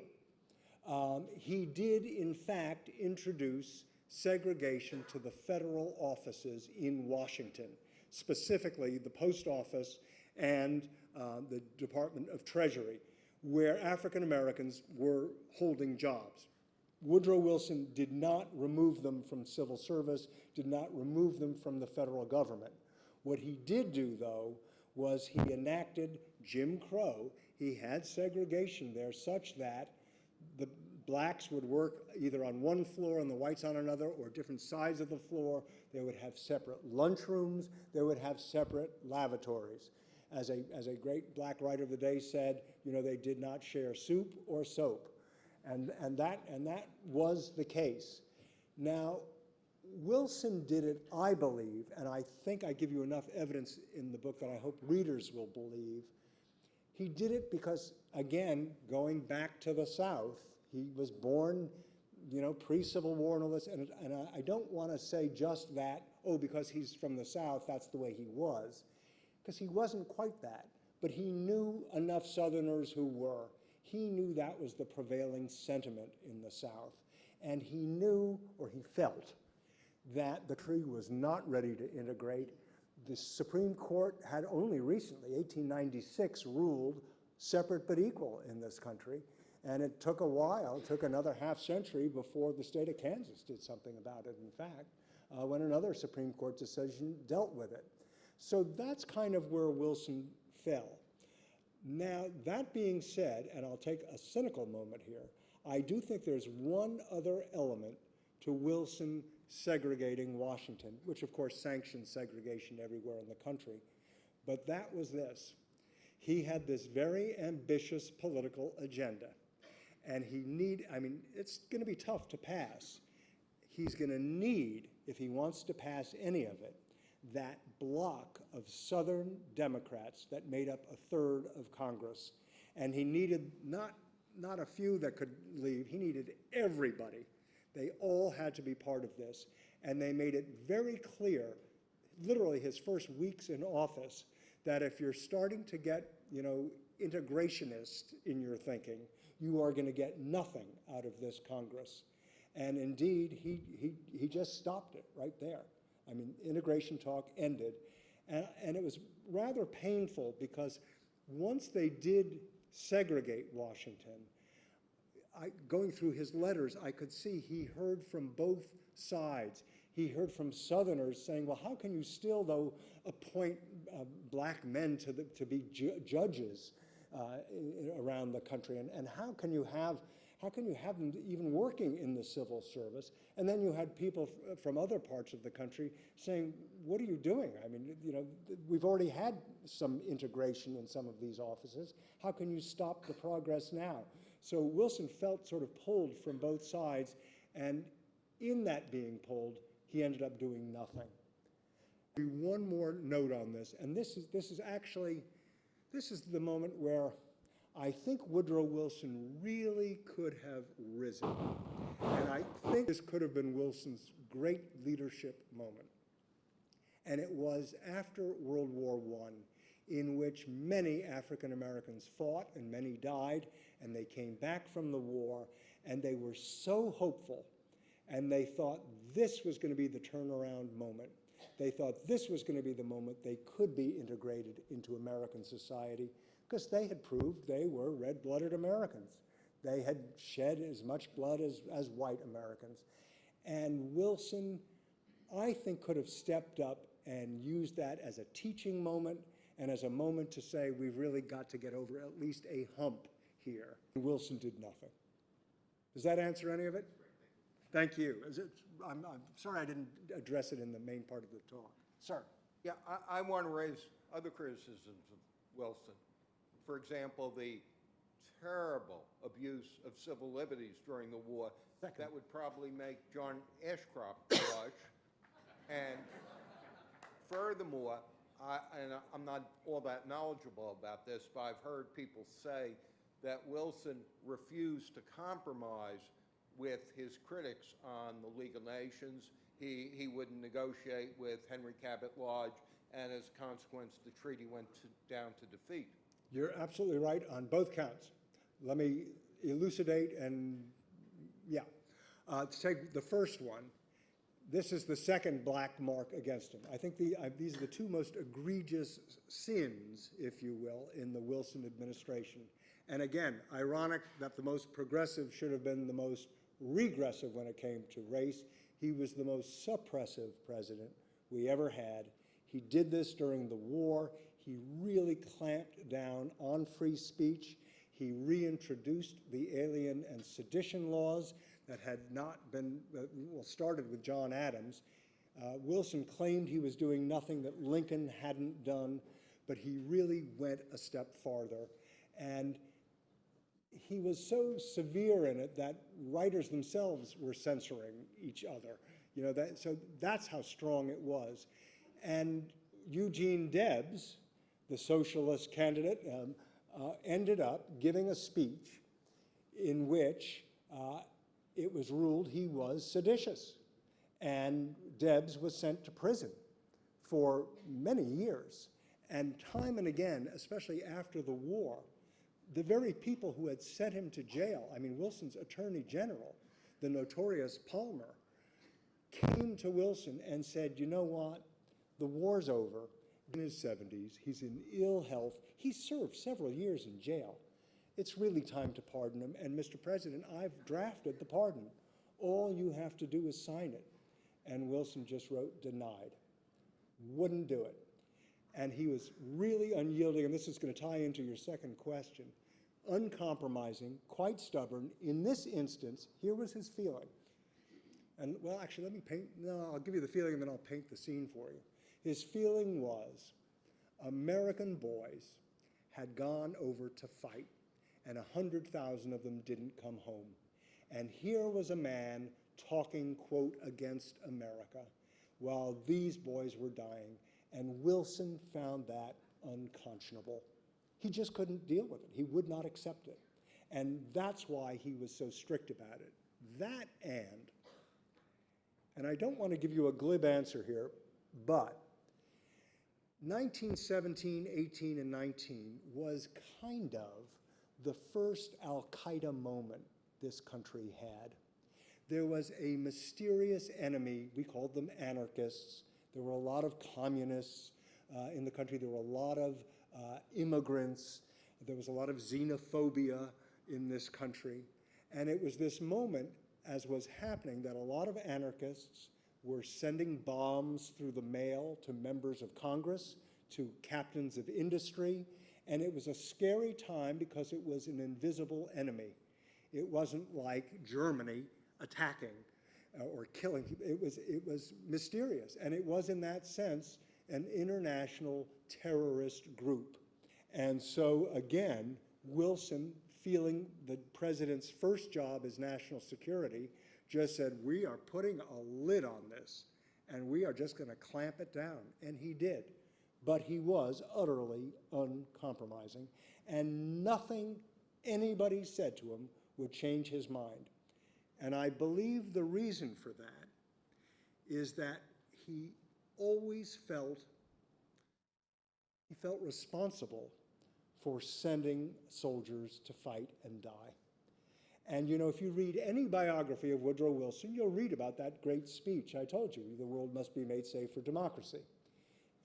He did, in fact, introduce segregation to the federal offices in Washington, specifically the post office and the Department of Treasury, where African Americans were holding jobs. Woodrow Wilson did not remove them from civil service, did not remove them from the federal government. What he did do, though, was he enacted Jim Crow. He had segregation there such that the blacks would work either on one floor and the whites on another, or different sides of the floor. They would have separate lunchrooms. They would have separate lavatories. As a great black writer of the day said, you know, they did not share soup or soap. And that was the case. Now, Wilson did it, I believe, and I think I give you enough evidence in the book that I hope readers will believe. He did it because, again, going back to the South, he was born, you know, pre-Civil War and all this, and I don't want to say just that, oh, because he's from the South, that's the way he was, because he wasn't quite that. But he knew enough Southerners who were. He knew that was the prevailing sentiment in the South. And he knew, or he felt, that the country was not ready to integrate. The Supreme Court had only recently, 1896, ruled separate but equal in this country. And it took a while, it took another half century before the state of Kansas did something about it, in fact, when another Supreme Court decision dealt with it. So that's kind of where Wilson fell. Now, that being said, and I'll take a cynical moment here, I do think there's one other element to Wilson segregating Washington, which of course sanctioned segregation everywhere in the country, but that was this. He had this very ambitious political agenda, and it's gonna be tough to pass. He's gonna need, if he wants to pass any of it, that block of Southern Democrats that made up a third of Congress. And he needed not a few that could leave, he needed everybody. They all had to be part of this. And they made it very clear, literally his first weeks in office, that if you're starting to get, you know, integrationist in your thinking, you are going to get nothing out of this Congress. And indeed, he just stopped it right there. I mean, integration talk ended. And it was rather painful because once they did segregate Washington, going through his letters, I could see he heard from both sides. He heard from Southerners saying, well, how can you still, though, appoint black men to be judges around the country? And how can you have them even working in the civil service? And then you had people from other parts of the country saying, what are you doing? I mean, you know, we've already had some integration in some of these offices. How can you stop the progress now? So Wilson felt sort of pulled from both sides, and in that being pulled, he ended up doing nothing. One more note on this, and this is the moment where I think Woodrow Wilson really could have risen. And I think this could have been Wilson's great leadership moment. And it was after World War I, in which many African Americans fought and many died, and they came back from the war, and they were so hopeful. And they thought this was going to be the turnaround moment. They thought this was going to be the moment they could be integrated into American society, because they had proved they were red-blooded Americans. They had shed as much blood as white Americans. And Wilson, I think, could have stepped up and used that as a teaching moment and as a moment to say, we've really got to get over at least a hump here. Wilson did nothing. Does that answer any of it? Thank you. I'm sorry I didn't address it in the main part of the talk. Sir.
Yeah, I want to raise other criticisms of Wilson. For example, the terrible abuse of civil liberties during the war. That would probably make John Ashcroft blush. And furthermore, I'm not all that knowledgeable about this, but I've heard people say that Wilson refused to compromise with his critics on the League of Nations. He wouldn't negotiate with Henry Cabot Lodge, and as a consequence, the treaty went down to defeat.
You're absolutely right on both counts. Let me elucidate and, yeah. To take the first one, this is the second black mark against him. I think these are the two most egregious sins, if you will, in the Wilson administration. And again, ironic that the most progressive should have been the most regressive when it came to race. He was the most suppressive president we ever had. He did this during the war. He really clamped down on free speech. He reintroduced the alien and sedition laws that had not been, started with John Adams. Wilson claimed he was doing nothing that Lincoln hadn't done, but he really went a step farther. And he was so severe in it that writers themselves were censoring each other. So that's how strong it was. And Eugene Debs, the socialist candidate, ended up giving a speech in which it was ruled he was seditious. And Debs was sent to prison for many years. And time and again, especially after the war, the very people who had sent him to jail, I mean, Wilson's attorney general, the notorious Palmer, came to Wilson and said, you know what, the war's over. In his 70s, he's in ill health. He served several years in jail. It's really time to pardon him. And Mr. President, I've drafted the pardon. All you have to do is sign it. And Wilson just wrote, denied. Wouldn't do it. And he was really unyielding, and this is going to tie into your second question, uncompromising, quite stubborn. In this instance, here was his feeling. And, well, actually, I'll give you the feeling and then I'll paint the scene for you. His feeling was American boys had gone over to fight, and 100,000 of them didn't come home. And here was a man talking, quote, against America, while these boys were dying. And Wilson found that unconscionable. He just couldn't deal with it. He would not accept it. And that's why he was so strict about it. That and I don't want to give you a glib answer here, but 1917, 18, and 19 was kind of the first Al-Qaeda moment this country had. There was a mysterious enemy, we called them anarchists. There were a lot of communists in the country. There were a lot of immigrants. There was a lot of xenophobia in this country. And it was this moment, as was happening, that a lot of anarchists were sending bombs through the mail to members of Congress, to captains of industry. And it was a scary time because it was an invisible enemy. It wasn't like Germany attacking or killing people. It was mysterious. And it was, in that sense, an international terrorist group. And so, again, Wilson, feeling the president's first job as national security, just said, we are putting a lid on this, and we are just going to clamp it down. And he did. But he was utterly uncompromising, and nothing anybody said to him would change his mind. And I believe the reason for that is that he always felt responsible for sending soldiers to fight and die. And you know, if you read any biography of Woodrow Wilson, you'll read about that great speech I told you, the world must be made safe for democracy.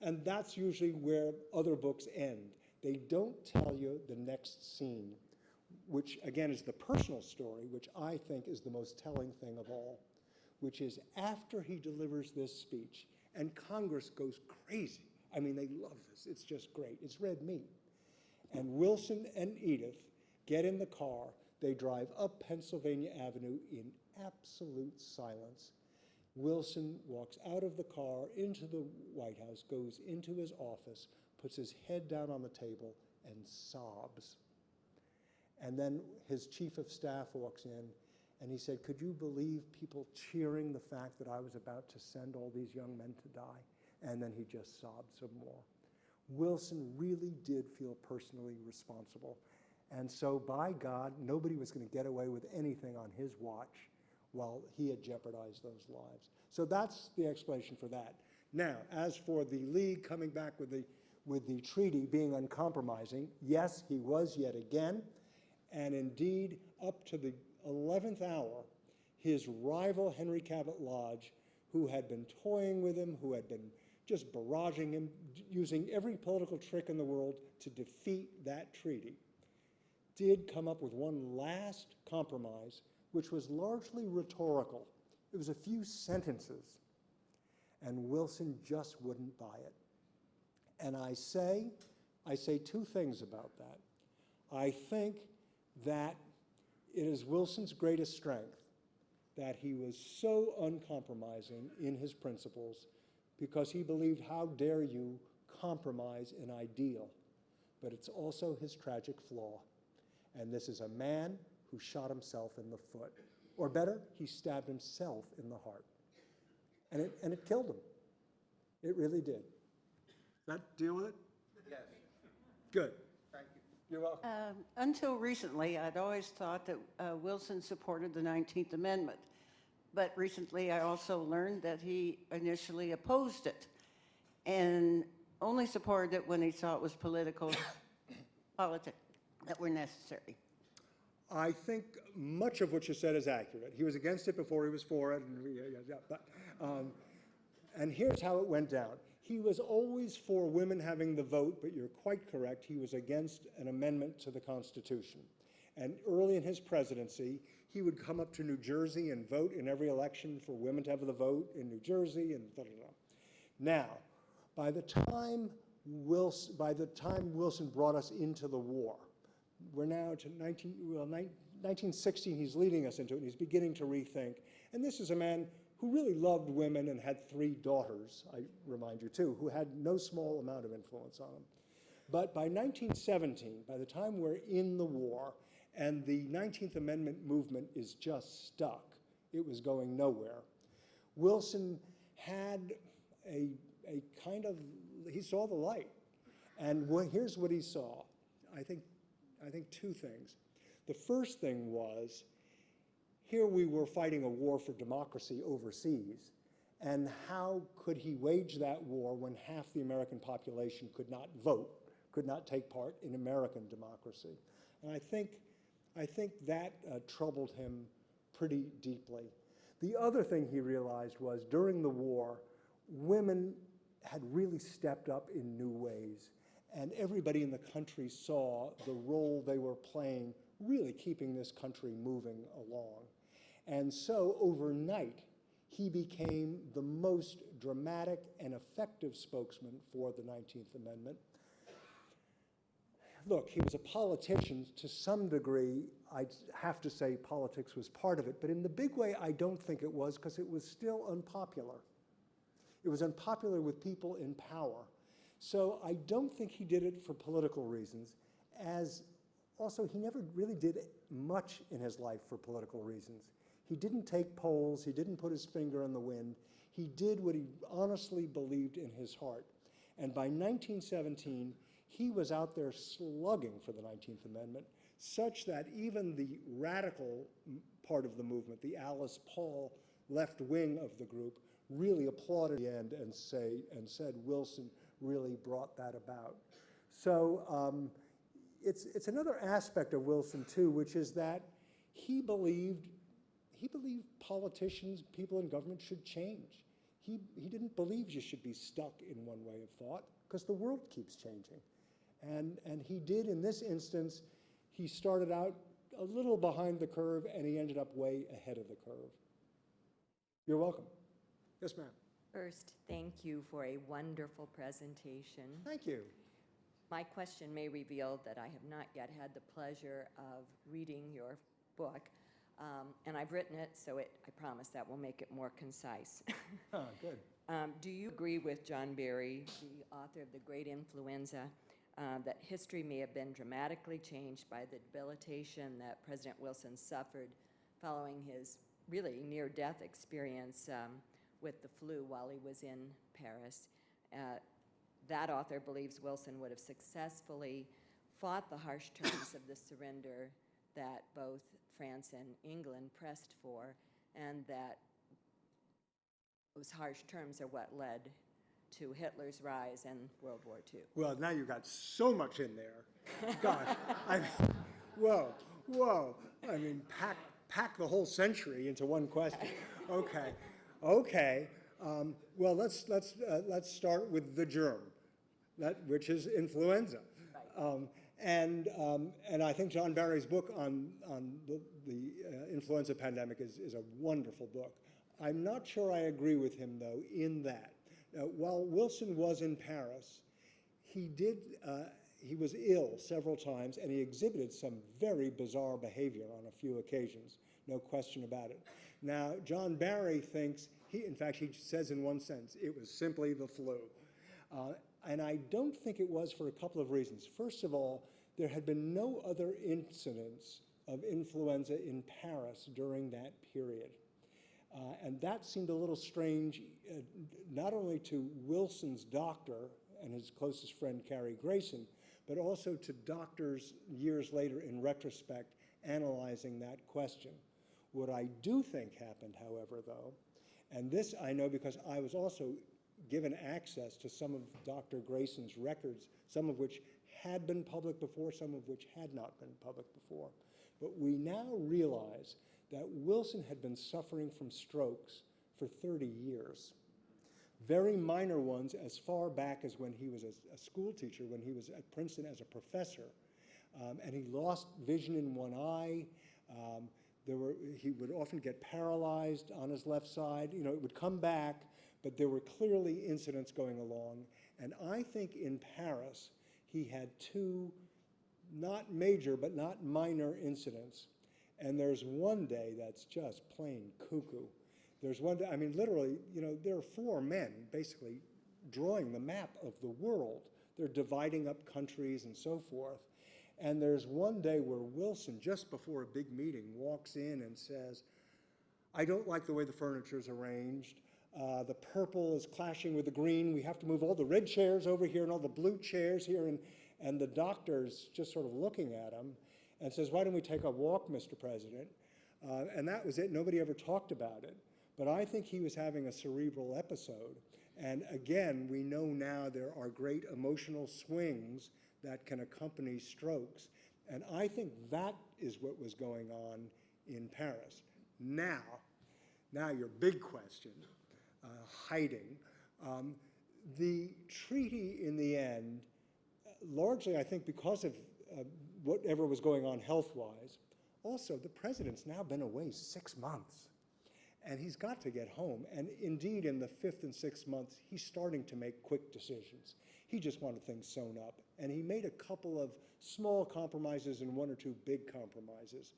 And that's usually where other books end. They don't tell you the next scene, which again is the personal story, which I think is the most telling thing of all, which is after he delivers this speech, and Congress goes crazy. I mean, they love this. It's just great. It's red meat. And Wilson and Edith get in the car. They drive up Pennsylvania Avenue in absolute silence. Wilson walks out of the car into the White House, goes into his office, puts his head down on the table, and sobs. And then his chief of staff walks in, and he said, "Could you believe people cheering the fact that I was about to send all these young men to die?" And then he just sobbed some more. Wilson really did feel personally responsible. And so, by God, nobody was going to get away with anything on his watch while he had jeopardized those lives. So that's the explanation for that. Now, as for the League coming back with the treaty being uncompromising, yes, he was yet again. And indeed, up to the 11th hour, his rival, Henry Cabot Lodge, who had been toying with him, who had been just barraging him, using every political trick in the world to defeat that treaty, did come up with one last compromise, which was largely rhetorical. It was a few sentences, and Wilson just wouldn't buy it. And I say two things about that. I think that it is Wilson's greatest strength that he was so uncompromising in his principles because he believed, how dare you compromise an ideal? But it's also his tragic flaw. And this is a man who shot himself in the foot. Or better, he stabbed himself in the heart. And it killed him. It really did. That deal with it?
Yes,
Good.
thank you.
You're welcome.
Until recently, I'd always thought that Wilson supported the 19th Amendment. But recently, I also learned that he initially opposed it and only supported it when he saw it was politics that were necessary.
I think much of what you said is accurate. He was against it before he was for it. And here's how it went down. He was always for women having the vote, but you're quite correct, he was against an amendment to the Constitution. And early in his presidency, he would come up to New Jersey and vote in every election for women to have the vote in New Jersey and da-da-da. Now, by the time Wilson brought us into the war, we're now to 1916, he's leading us into it, and he's beginning to rethink. And this is a man who really loved women and had 3 daughters, I remind you too, who had no small amount of influence on him. But by 1917, by the time we're in the war, and the 19th Amendment movement is just stuck, it was going nowhere, Wilson had a kind of, he saw the light. And here's what he saw. I think 2 things. The first thing was, here we were fighting a war for democracy overseas, and how could he wage that war when half the American population could not vote, could not take part in American democracy? And I think that troubled him pretty deeply. The other thing he realized was, during the war, women had really stepped up in new ways. And everybody in the country saw the role they were playing, really keeping this country moving along. And so overnight, he became the most dramatic and effective spokesman for the 19th Amendment. Look, he was a politician to some degree. I'd have to say politics was part of it, but in the big way, I don't think it was, because it was still unpopular. It was unpopular with people in power. So I don't think he did it for political reasons, as also he never really did much in his life for political reasons. He didn't take polls, he didn't put his finger in the wind. He did what he honestly believed in his heart. And by 1917, he was out there slugging for the 19th Amendment, such that even the radical part of the movement, the Alice Paul left wing of the group, really applauded the end and said Wilson really brought that about. So it's another aspect of Wilson too, which is that he believed politicians, people in government should change. He didn't believe you should be stuck in one way of thought because the world keeps changing. And he did in this instance. He started out a little behind the curve and he ended up way ahead of the curve. You're welcome. Yes, ma'am.
First, thank you for a wonderful presentation.
Thank you.
My question may reveal that I have not yet had the pleasure of reading your book, and I've written it, so I promise that will make it more concise.
Oh, good.
Do you agree with John Barry, the author of The Great Influenza, that history may have been dramatically changed by the debilitation that President Wilson suffered following his really near-death experience with the flu while he was in Paris? That author believes Wilson would have successfully fought the harsh terms of the surrender that both France and England pressed for, and that those harsh terms are what led to Hitler's rise and World War II.
Well, now you've got so much in there. Gosh, whoa. I mean, pack the whole century into one question. Okay. Well, let's start with the germ, which is influenza.
Right.
And I think John Barry's book on the influenza pandemic is a wonderful book. I'm not sure I agree with him, though, in that. While Wilson was in Paris, he was ill several times, and he exhibited some very bizarre behavior on a few occasions, no question about it. Now, John Barry thinks, in fact, he says in one sentence, it was simply the flu. And I don't think it was for a couple of reasons. First of all, there had been no other incidents of influenza in Paris during that period. And that seemed a little strange, not only to Wilson's doctor and his closest friend, Cary Grayson, but also to doctors years later in retrospect analyzing that question. What I do think happened, however, though, and this I know because I was also given access to some of Dr. Grayson's records, some of which had been public before, some of which had not been public before. But we now realize that Wilson had been suffering from strokes for 30 years. Very minor ones as far back as when he was a school teacher, when he was at Princeton as a professor. And he lost vision in one eye. He would often get paralyzed on his left side. You know, it would come back, but there were clearly incidents going along. And I think in Paris, he had two, not major, but not minor incidents. And there's one day that's just plain cuckoo. There's one day, I mean, literally, you know, there are four men basically drawing the map of the world. They're dividing up countries and so forth. And there's one day where Wilson, just before a big meeting, walks in and says, I don't like the way the furniture's arranged. The purple is clashing with the green. We have to move all the red chairs over here and all the blue chairs here. And the doctor's just sort of looking at him and says, why don't we take a walk, Mr. President? And that was it. Nobody ever talked about it. But I think he was having a cerebral episode. And again, we know now there are great emotional swings that can accompany strokes. And I think that is what was going on in Paris. Now your big question, hiding. The treaty in the end, largely I think because of whatever was going on health-wise, also the president's now been away 6 months. And he's got to get home. And indeed, in the 5th and 6th months, he's starting to make quick decisions. He just wanted things sewn up. And he made a couple of small compromises and one or two big compromises.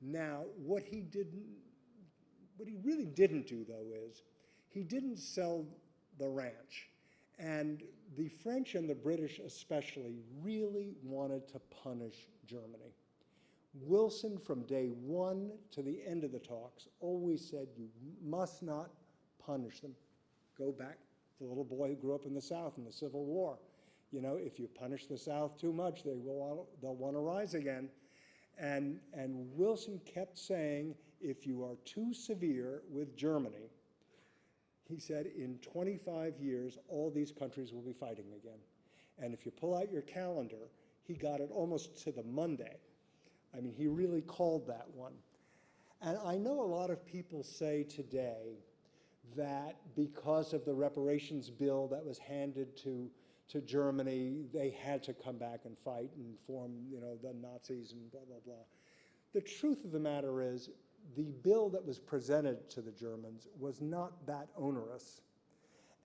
Now, what he really didn't do, though, is he didn't sell the ranch. And the French and the British especially really wanted to punish Germany. Wilson, from day one to the end of the talks, always said, you must not punish them. Go back to the little boy who grew up in the South in the Civil War. You know, if you punish the South too much, they'll want to rise again. And Wilson kept saying, if you are too severe with Germany, he said, in 25 years, all these countries will be fighting again. And if you pull out your calendar, he got it almost to the Monday. I mean, he really called that one. And I know a lot of people say today that because of the reparations bill that was handed to Germany, they had to come back and fight and form, the Nazis and blah, blah, blah. The truth of the matter is, the bill that was presented to the Germans was not that onerous.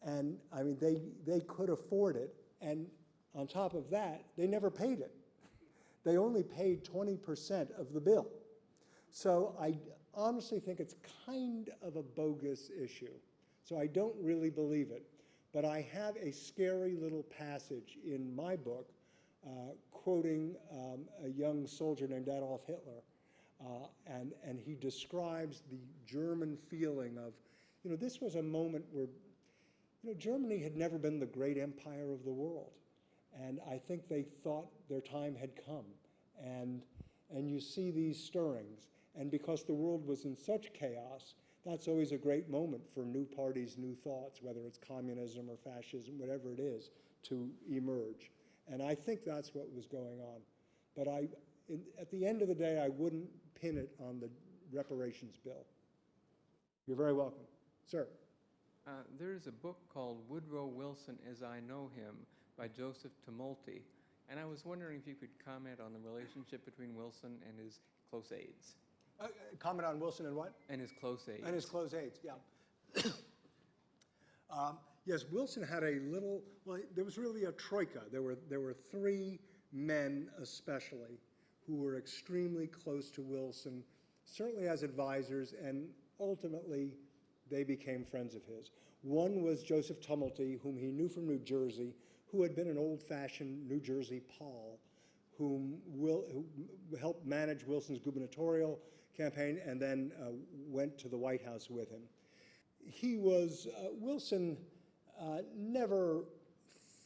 And I mean, they could afford it. And on top of that, they never paid it. They only paid 20% of the bill. So I honestly think it's kind of a bogus issue. So I don't really believe it. But I have a scary little passage in my book quoting a young soldier named Adolf Hitler. And he describes the German feeling of, this was a moment where, Germany had never been the great empire of the world. And I think they thought their time had come. And you see these stirrings. And because the world was in such chaos, that's always a great moment for new parties, new thoughts, whether it's communism or fascism, whatever it is, to emerge. And I think that's what was going on. But at the end of the day, I wouldn't pin it on the reparations bill. You're very welcome. Sir.
There's a book called Woodrow Wilson as I Know Him by Joseph Tumulty, and I was wondering if you could comment on the relationship between Wilson and his close aides.
Comment on Wilson and what?
And his close aides.
And his close aides, yeah. Yes, Wilson had a little, well, there was really a troika. There were three men especially who were extremely close to Wilson, certainly as advisors, and ultimately they became friends of his. One was Joseph Tumulty, whom he knew from New Jersey, who had been an old-fashioned New Jersey Paul, who helped manage Wilson's gubernatorial campaign and then went to the White House with him. Wilson never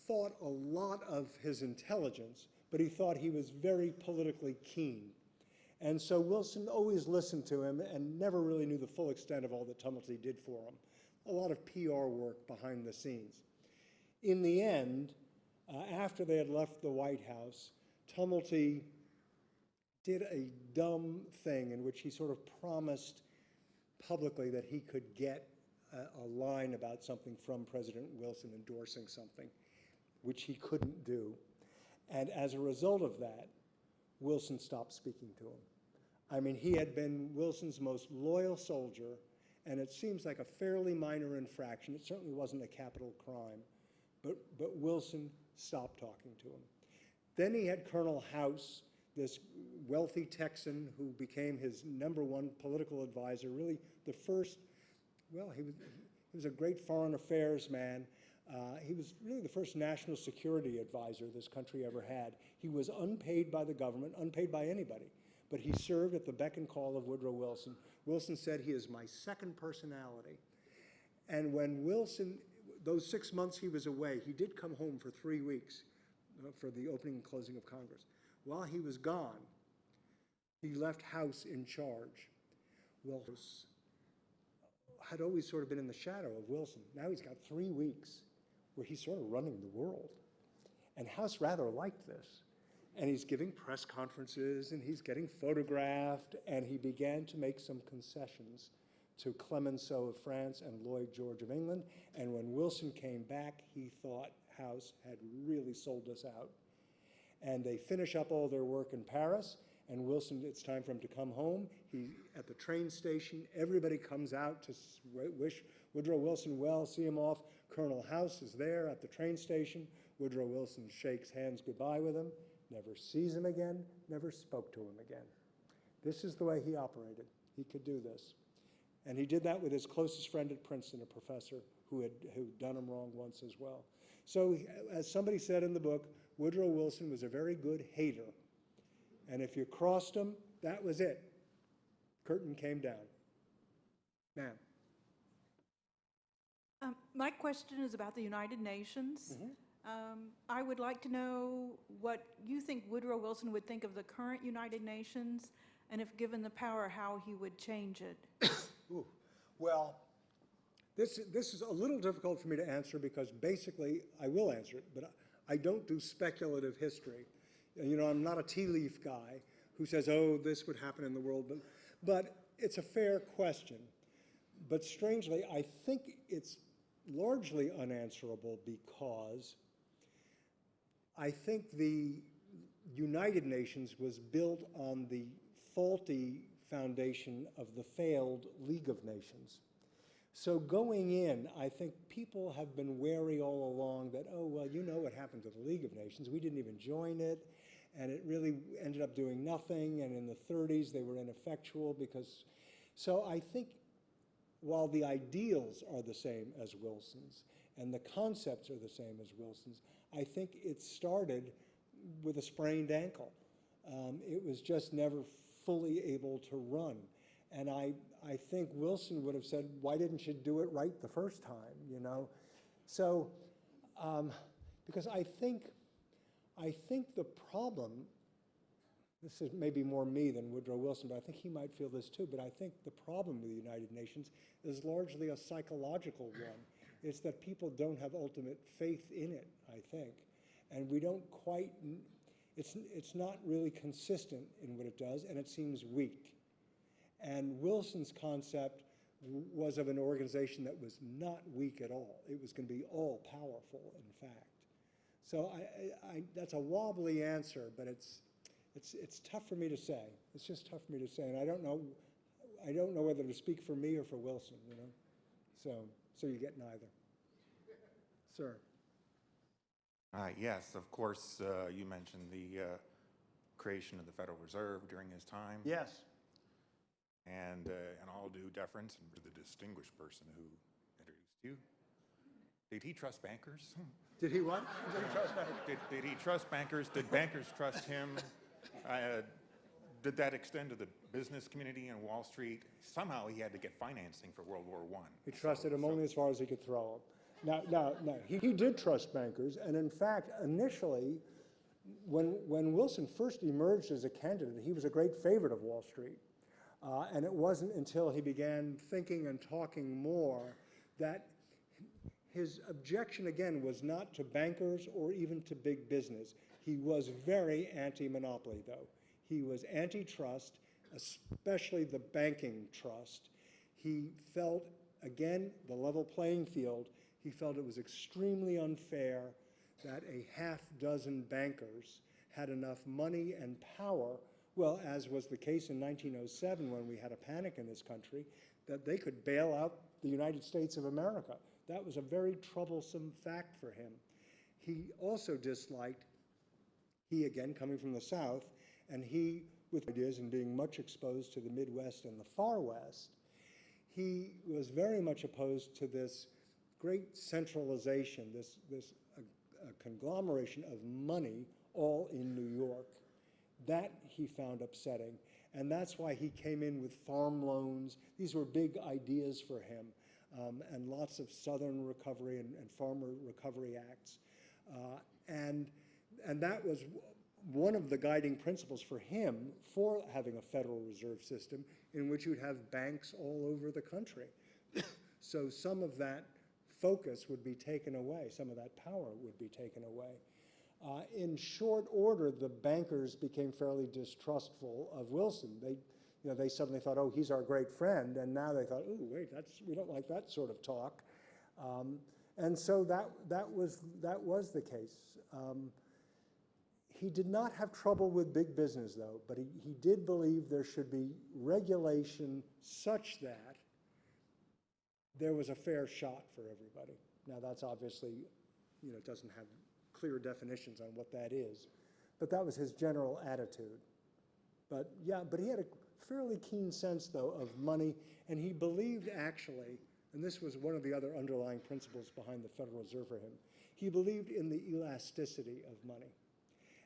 thought a lot of his intelligence, but he thought he was very politically keen. And so Wilson always listened to him and never really knew the full extent of all that Tumulty did for him. A lot of PR work behind the scenes. In the end, after they had left the White House, Tumulty did a dumb thing in which he sort of promised publicly that he could get a line about something from President Wilson endorsing something, which he couldn't do. And as a result of that, Wilson stopped speaking to him. I mean, he had been Wilson's most loyal soldier, and it seems like a fairly minor infraction. It certainly wasn't a capital crime, but Wilson stopped talking to him. Then he had Colonel House, this wealthy Texan who became his #1 political advisor, really the first, well, he was a great foreign affairs man. He was really the first national security advisor this country ever had. He was unpaid by the government, unpaid by anybody, but he served at the beck and call of Woodrow Wilson. Wilson said, "He is my second personality." And when Wilson, those 6 months he was away, he did come home for 3 weeks for the opening and closing of Congress. While he was gone, he left House in charge. Well, House had always sort of been in the shadow of Wilson. Now he's got 3 weeks where he's sort of running the world. And House rather liked this. And he's giving press conferences, and he's getting photographed, and he began to make some concessions to Clemenceau of France and Lloyd George of England. And when Wilson came back, he thought House had really sold us out. And they finish up all their work in Paris, and Wilson, it's time for him to come home. At the train station, everybody comes out to wish Woodrow Wilson well, see him off. Colonel House is there at the train station. Woodrow Wilson shakes hands goodbye with him, never sees him again, never spoke to him again. This is the way he operated. He could do this. And he did that with his closest friend at Princeton, a professor who'd done him wrong once as well. So as somebody said in the book, Woodrow Wilson was a very good hater. And if you crossed him, that was it. Curtain came down. Ma'am.
My question is about the United Nations. I would like to know what you think Woodrow Wilson would think of the current United Nations, and if given the power, how he would change it.
Ooh. Well, this is a little difficult for me to answer because basically, I will answer it, but I don't do speculative history. I'm not a tea leaf guy who says, oh, this would happen in the world, but it's a fair question. But strangely, I think it's largely unanswerable because I think the United Nations was built on the faulty foundation of the failed League of Nations. So going in, I think people have been wary all along that, oh, well, you know what happened to the League of Nations. We didn't even join it, and it really ended up doing nothing, and in the 30s they were ineffectual because, so I think while the ideals are the same as Wilson's, and the concepts are the same as Wilson's, I think it started with a sprained ankle. It was just never fully able to run. And I think Wilson would have said, why didn't you do it right the first time, you know? So, because I think the problem, this is maybe more me than Woodrow Wilson, but I think he might feel this too, but I think the problem with the United Nations is largely a psychological one. It's that people don't have ultimate faith in it, I think. And we don't quite, it's not really consistent in what it does, and it seems weak. And Wilson's concept was of an organization that was not weak at all. It was going to be all powerful, in fact. So that's a wobbly answer, but it's tough for me to say. It's just tough for me to say, and I don't know whether to speak for me or for Wilson, you know. So you get neither. Sir.
Yes, of course, you mentioned the creation of the Federal Reserve during his time.
Yes.
And in all due deference, and to the distinguished person who introduced you, did he trust bankers?
Did he what? Did he trust bankers?
Did he trust bankers? Did bankers trust him? Did that extend to the business community and Wall Street? Somehow he had to get financing for World War I.
He trusted them only as far as he could throw them. No, he did trust bankers, and in fact, initially, when Wilson first emerged as a candidate, he was a great favorite of Wall Street. And it wasn't until he began thinking and talking more that his objection, again, was not to bankers or even to big business. He was very anti-monopoly, though. He was antitrust, especially the banking trust. He felt, again, the level playing field, he felt it was extremely unfair that a half dozen bankers had enough money and power, well, as was the case in 1907 when we had a panic in this country, that they could bail out the United States of America. That was a very troublesome fact for him. He also disliked, he again coming from the South, and he, with ideas and being much exposed to the Midwest and the Far West, he was very much opposed to this great centralization, this conglomeration of money all in New York. That he found upsetting, and that's why he came in with farm loans. These were big ideas for him, and lots of Southern Recovery and Farmer Recovery Acts. And that was one of the guiding principles for him for having a Federal Reserve System in which you'd have banks all over the country. So some of that focus would be taken away, some of that power would be taken away. In short order, the bankers became fairly distrustful of Wilson. They suddenly thought, oh, he's our great friend, and now they thought, oh, wait, we don't like that sort of talk. And so that was the case. He did not have trouble with big business, though, but he did believe there should be regulation such that there was a fair shot for everybody. Now, that's obviously, doesn't have clear definitions on what that is, but that was his general attitude. But yeah, but he had a fairly keen sense, though, of money, and he believed actually, and this was one of the other underlying principles behind the Federal Reserve for him, he believed in the elasticity of money.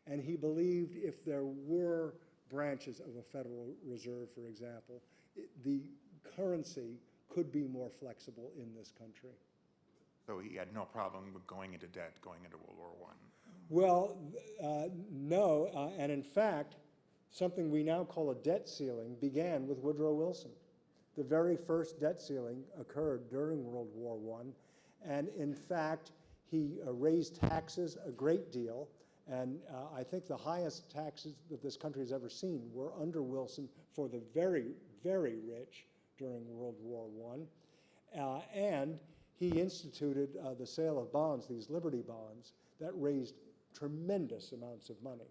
And he believed if there were branches of a Federal Reserve, for example, the currency could be more flexible in this country.
So he had no problem with going into debt, going into World War I.
Well, no, and in fact, something we now call a debt ceiling began with Woodrow Wilson. The very first debt ceiling occurred during World War I, and in fact, he raised taxes a great deal, And I think the highest taxes that this country has ever seen were under Wilson for the very, very rich during World War I. And he instituted the sale of bonds, these Liberty bonds, that raised tremendous amounts of money.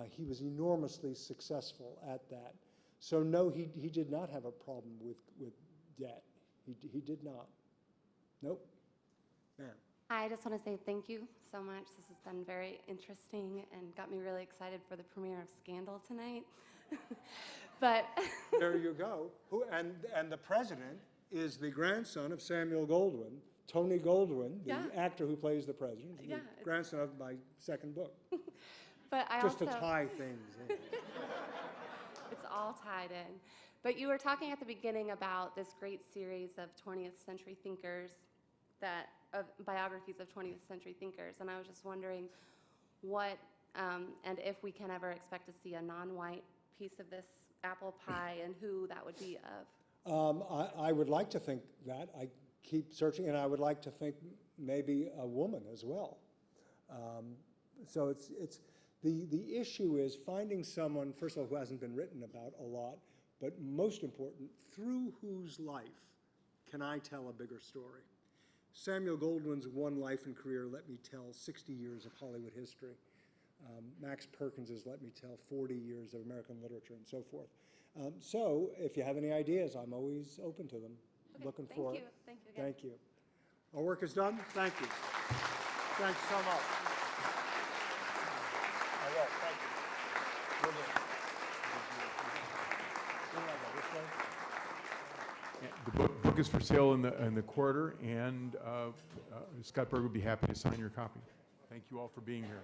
He was enormously successful at that. So no, he did not have a problem with debt. He did not. Nope. Man.
I just want to say thank you so much. This has been very interesting and got me really excited for the premiere of Scandal tonight. But
There you go. And the president is the grandson of Samuel Goldwyn, Tony Goldwyn, the
Yeah.
actor who plays the president,
Yeah,
the
it's-
grandson of my second book.
but I
Just
also
to tie things in.
it's all tied in. But you were talking at the beginning about this great series of 20th century thinkers of biographies of 20th century thinkers, and I was just wondering what and if we can ever expect to see a non-white piece of this apple pie and who that would be of.
I would like to think that. I keep searching, and I would like to think maybe a woman as well. So it's the issue is finding someone, first of all, who hasn't been written about a lot, but most important, through whose life can I tell a bigger story? Samuel Goldwyn's one life and career let me tell 60 years of Hollywood history. Max Perkins's let me tell 40 years of American literature and so forth. So if you have any ideas, I'm always open to them.
Okay,
Looking
thank
for
you.
it.
Thank you again.
Thank you. Our work is done. Thank you. Thanks so much. I will. Thank you. Will do. This way?
And the book is for sale in the quarter, and Scott Berg would be happy to sign your copy. Thank you all for being here.